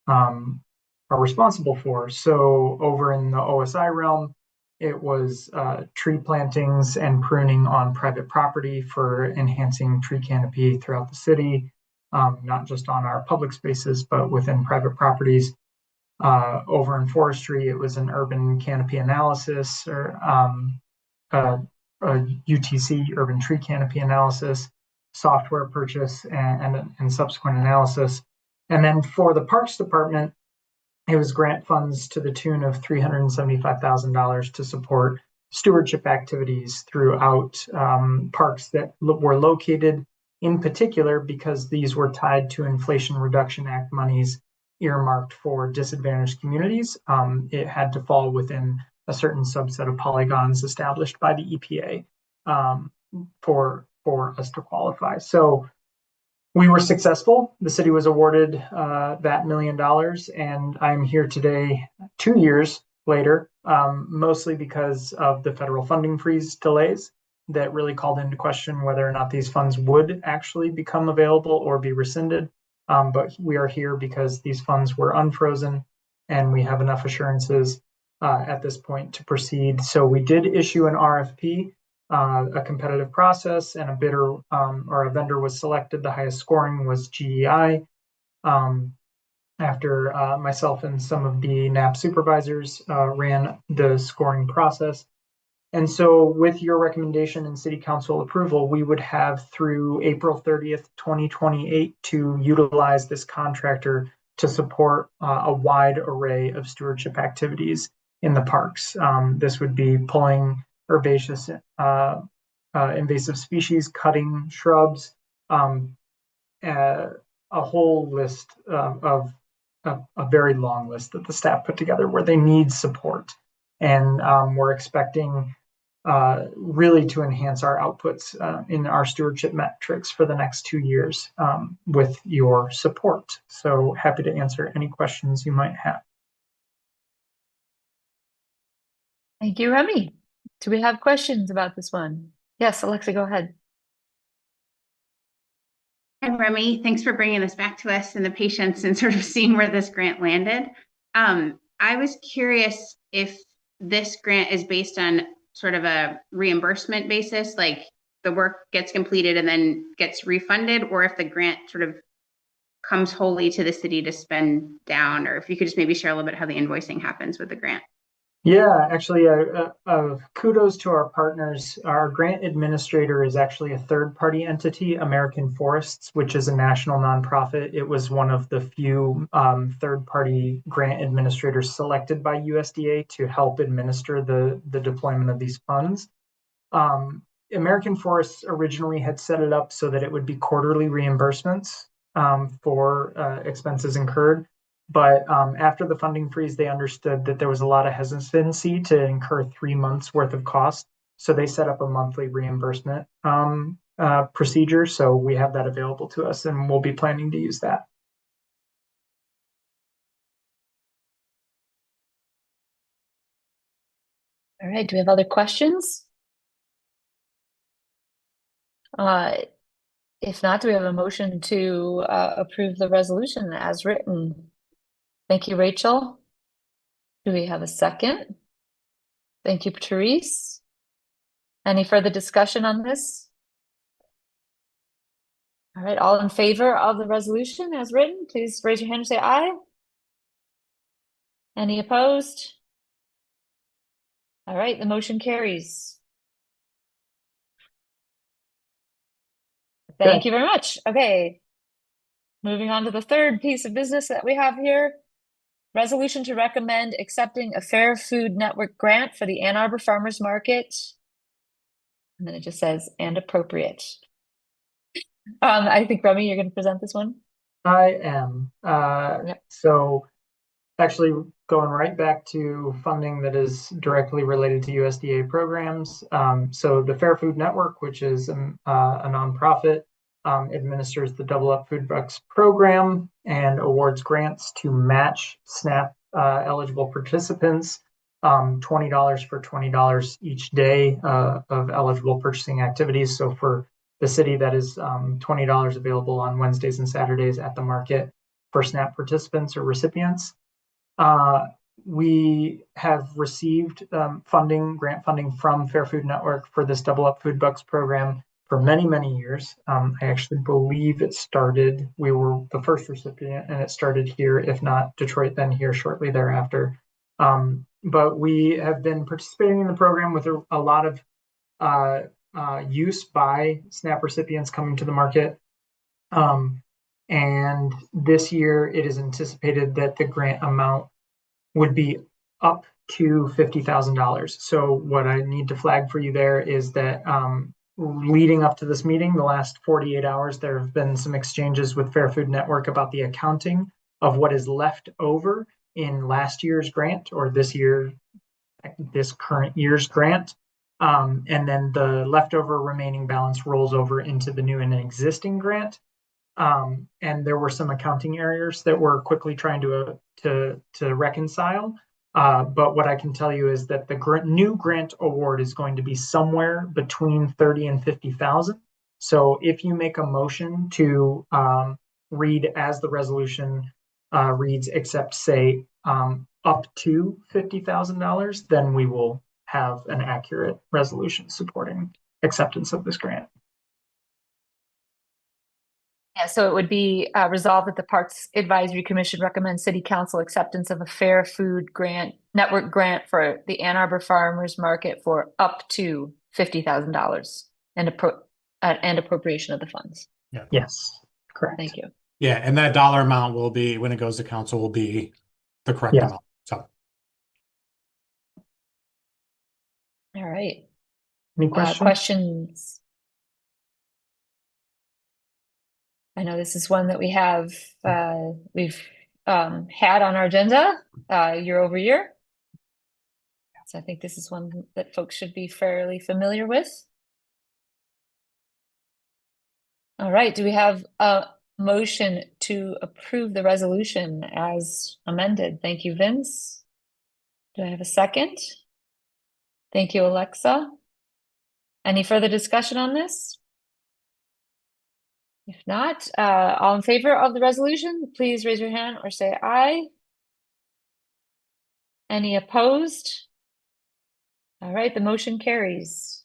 are responsible for. So over in the OSI realm, it was tree plantings and pruning on private property for enhancing tree canopy throughout the city, not just on our public spaces, but within private properties. Over in forestry, it was an urban canopy analysis or UTC, urban tree canopy analysis, software purchase, and subsequent analysis. And then for the Parks Department, it was grant funds to the tune of $375,000 to support stewardship activities throughout parks that were located in particular because these were tied to Inflation Reduction Act monies earmarked for disadvantaged communities. It had to fall within a certain subset of polygons established by the EPA for us to qualify. So we were successful. The city was awarded that $1 million, and I'm here today, 2 years later, mostly because of the federal funding freeze delays that really called into question whether or not these funds would actually become available or be rescinded. But we are here because these funds were unfrozen, and we have enough assurances at this point to proceed. So we did issue an RFP. A competitive process, and a bidder or a vendor was selected. The highest scoring was GEI. After myself and some of the NAP supervisors ran the scoring process. And so with your recommendation and city council approval, we would have through April 30th, 2028 to utilize this contractor to support a wide array of stewardship activities in the parks. This would be pulling herbaceous invasive species, cutting shrubs, a whole list of a very long list that the staff put together where they need support. And we're expecting really to enhance our outputs in our stewardship metrics for the next 2 years with your support. So happy to answer any questions you might have. Thank you, Remy. Do we have questions about this one? Yes, Alexa, go ahead. Hi, Remy. Thanks for bringing this back to us and the patience and sort of seeing where this grant landed. I was curious if this grant is based on sort of a reimbursement basis, like the work gets completed and then gets refunded, or if the grant sort of comes wholly to the city to spend down, or if you could just maybe share a little bit how the invoicing happens with the grant. Yeah, actually, kudos to our partners. Our grant administrator is actually a third-party entity, American Forests, which is a national nonprofit. It was one of the few third-party grant administrators selected by USDA to help administer the deployment of these funds. American Forests originally had set it up so that it would be quarterly reimbursements for expenses incurred. But after the funding freeze, they understood that there was a lot of hesitancy to incur 3 months worth of cost. So they set up a monthly reimbursement procedure. So we have that available to us, and we'll be planning to use that. All right, do we have other questions? If not, do we have a motion to approve the resolution as written? Thank you, Rachel. Do we have a second? Thank you, Therese. Any further discussion on this? All right, all in favor of the resolution as written, please raise your hand and say aye. Any opposed? All right, the motion carries. Thank you very much. Okay. Moving on to the third piece of business that we have here. Resolution to recommend accepting a Fair Food Network grant for the Ann Arbor Farmers Market. And then it just says, and appropriate. I think Remy, you're going to present this one. I am. Yep. So actually going right back to funding that is directly related to USDA programs. So the Fair Food Network, which is a nonprofit, administers the Double Up Food Bucks program and awards grants to match SNAP eligible participants, $20 for $20 each day of eligible purchasing activities. So for the city, that is $20 available on Wednesdays and Saturdays at the market for SNAP participants or recipients. We have received grant funding from Fair Food Network for this Double Up Food Bucks program for many, many years. I actually believe we were the first recipient, and it started here, if not Detroit, then here shortly thereafter. But we have been participating in the program with a lot of use by SNAP recipients coming to the market. And this year it is anticipated that the grant amount would be up to $50,000. So what I need to flag for you there is that leading up to this meeting, the last 48 hours, there have been some exchanges with Fair Food Network about the accounting of what is left over in last year's grant or this current year's grant. And then the leftover remaining balance rolls over into the new and existing grant. And there were some accounting errors that we're quickly trying to reconcile. But what I can tell you is that the new grant award is going to be somewhere between 30 and 50,000. So if you make a motion to read as the resolution reads, except say up to $50,000, then we will have an accurate resolution supporting acceptance of this grant. Yeah, so it would be resolved that the Parks Advisory Commission recommends City Council acceptance of a Fair Food Network grant for the Ann Arbor Farmers Market for up to $50,000 and appropriation of the funds. Yeah. Yes, correct. Thank you. Yeah, and that dollar amount will be, when it goes to council, will be the correct Yes. amount. So, All right. Any questions? Questions? I know this is one that we've had on our agenda year over year. So I think this is one that folks should be fairly familiar with. All right, do we have a motion to approve the resolution as amended? Thank you, Vince. Do I have a second? Thank you, Alexa. Any further discussion on this? If not, all in favor of the resolution, please raise your hand or say aye. Any opposed? All right, the motion carries.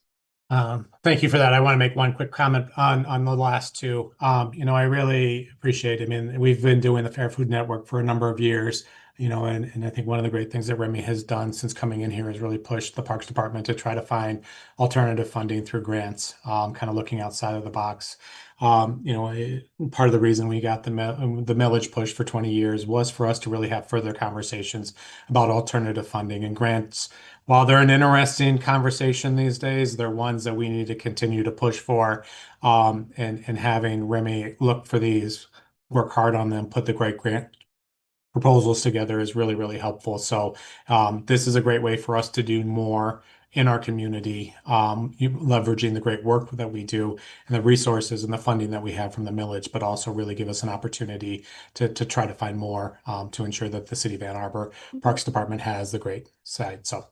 thank you for that. I want to make one quick comment on the last two. I really appreciate it. I mean, we've been doing the Fair Food Network for a number of years, and I think one of the great things that Remy has done since coming in here is really pushed the Parks Department to try to find alternative funding through grants, kind of looking outside of the box. Part of the reason we got the millage push for 20 years was for us to really have further conversations about alternative funding and grants. While they're an interesting conversation these days, they're ones that we need to continue to push for. And having Remy look for these, work hard on them, put the great grant proposals together is really, really helpful. So this is a great way for us to do more in our community, leveraging the great work that we do and the resources and the funding that we have from the millage, but also really give us an opportunity to try to find more to ensure that the City of Ann Arbor Parks Department has the great side. So.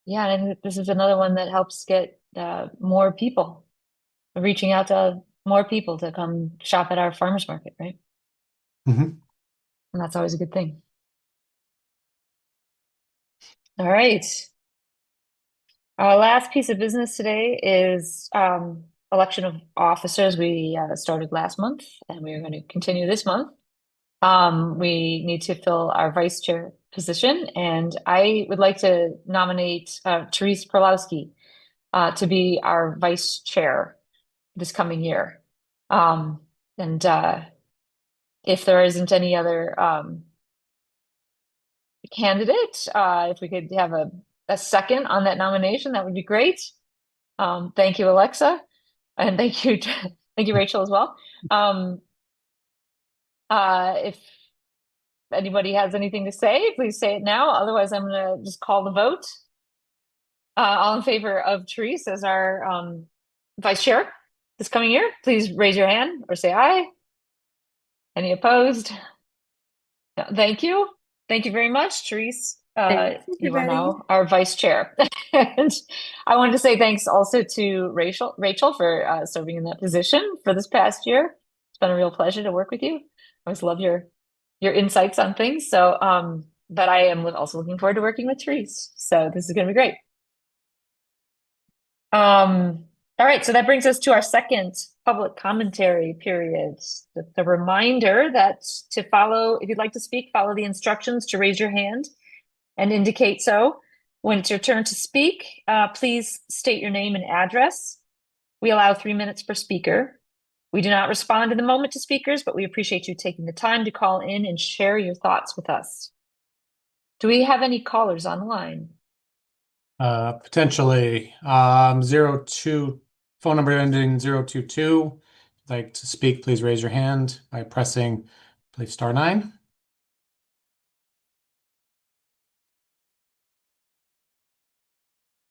Yeah, and this is another one that helps get more people, reaching out to more people to come shop at our farmers market, right? Mm-hmm. And that's always a good thing. All right. Our last piece of business today is election of officers we started last month, and we are going to continue this month. We need to fill our vice chair position, and I would like to nominate Therese Perlowski to be our vice chair this coming year. And if there isn't any other candidate, if we could have a second on that nomination, that would be great. Thank you, Alexa, and thank you, thank you, Rachel, as well. If anybody has anything to say, please say it now. Otherwise, I'm going to just call the vote. All in favor of Therese as our vice chair this coming year, please raise your hand or say aye. Any opposed? No, thank you. Thank you very much, Therese. Thanks, You are everybody. now our vice chair. And I wanted to say thanks also to Rachel for serving in that position for this past year. It's been a real pleasure to work with you. I always love your insights on things. So, but I am also looking forward to working with Therese. So this is going to be great. All right, so that brings us to our second public commentary period. The reminder that to follow, if you'd like to speak, follow the instructions to raise your hand and indicate so. When it's your turn to speak, please state your name and address. We allow 3 minutes per speaker. We do not respond in the moment to speakers, but we appreciate you taking the time to call in and share your thoughts with us. Do we have any callers on the line? Potentially 02 phone number ending 022. If you'd like to speak, please raise your hand by pressing, I believe, *9.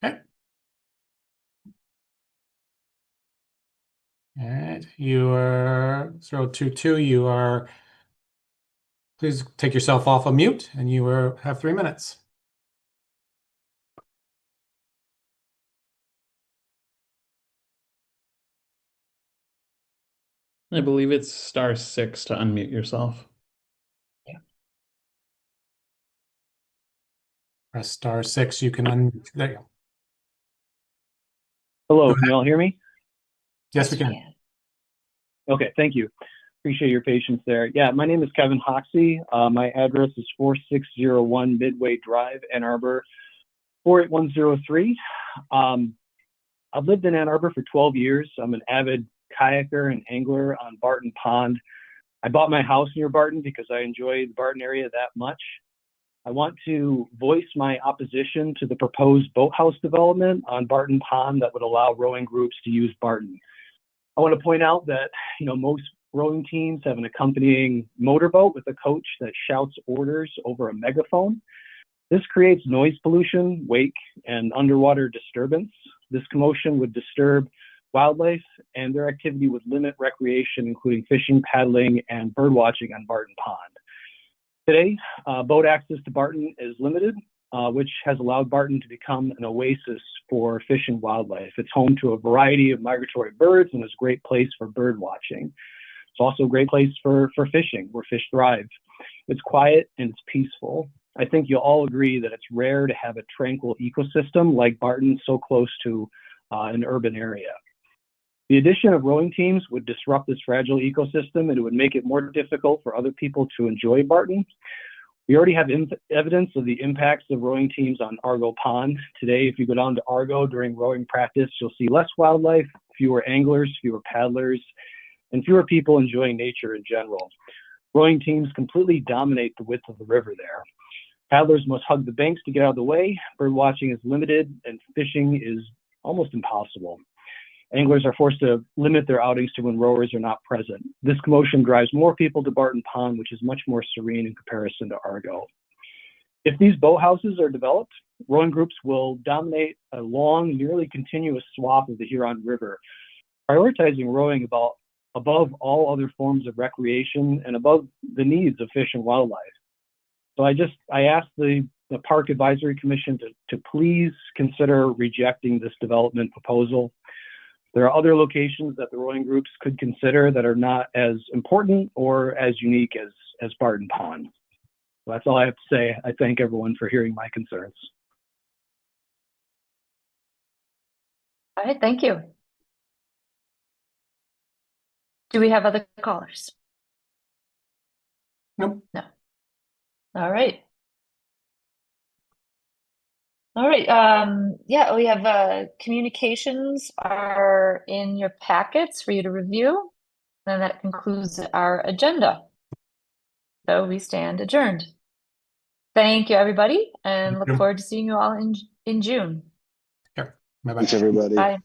Okay. And you are 022. You are, please take yourself off of mute, and you have 3 minutes. I believe it's *6 to unmute yourself. Press *6. You can unmute. There you go. Hello, can you all hear me? Yes, we can. Okay, thank you. Appreciate your patience there. Yeah, my name is Kevin Hoxie. My address is 4601 Midway Drive, Ann Arbor, 48103. I've lived in Ann Arbor for 12 years. I'm an avid kayaker and angler on Barton Pond. I bought my house near Barton because I enjoy the Barton area that much. I want to voice my opposition to the proposed boathouse development on Barton Pond that would allow rowing groups to use Barton. I want to point out that, most rowing teams have an accompanying motorboat with a coach that shouts orders over a megaphone. This creates noise pollution, wake, and underwater disturbance. This commotion would disturb wildlife, and their activity would limit recreation, including fishing, paddling, and bird watching on Barton Pond. Today, boat access to Barton is limited, which has allowed Barton to become an oasis for fish and wildlife. It's home to a variety of migratory birds and is a great place for bird watching. It's also a great place for fishing, where fish thrive. It's quiet and it's peaceful. I think you'll all agree that it's rare to have a tranquil ecosystem like Barton so close to an urban area. The addition of rowing teams would disrupt this fragile ecosystem, and it would make it more difficult for other people to enjoy Barton. We already have evidence of the impacts of rowing teams on Argo Pond. Today, if you go down to Argo during rowing practice, you'll see less wildlife, fewer anglers, fewer paddlers, and fewer people enjoying nature in general. Rowing teams completely dominate the width of the river there. Paddlers must hug the banks to get out of the way. Bird watching is limited, and fishing is almost impossible. Anglers are forced to limit their outings to when rowers are not present. This commotion drives more people to Barton Pond, which is much more serene in comparison to Argo. If these boathouses are developed, rowing groups will dominate a long, nearly continuous swath of the Huron River, prioritizing rowing above all other forms of recreation and above the needs of fish and wildlife. So I asked the Park Advisory Commission to please consider rejecting this development proposal. There are other locations that the rowing groups could consider that are not as important or as unique as Barton Pond. So that's all I have to say. I thank everyone for hearing my concerns. All right, thank you. Do we have other callers? Nope. No. All right. All right. Yeah, we have communications are in your packets for you to review. And that concludes our agenda. So we stand adjourned. Thank you, everybody, and look you. forward to seeing you all in June. Bye-bye. Thanks, everybody. Bye.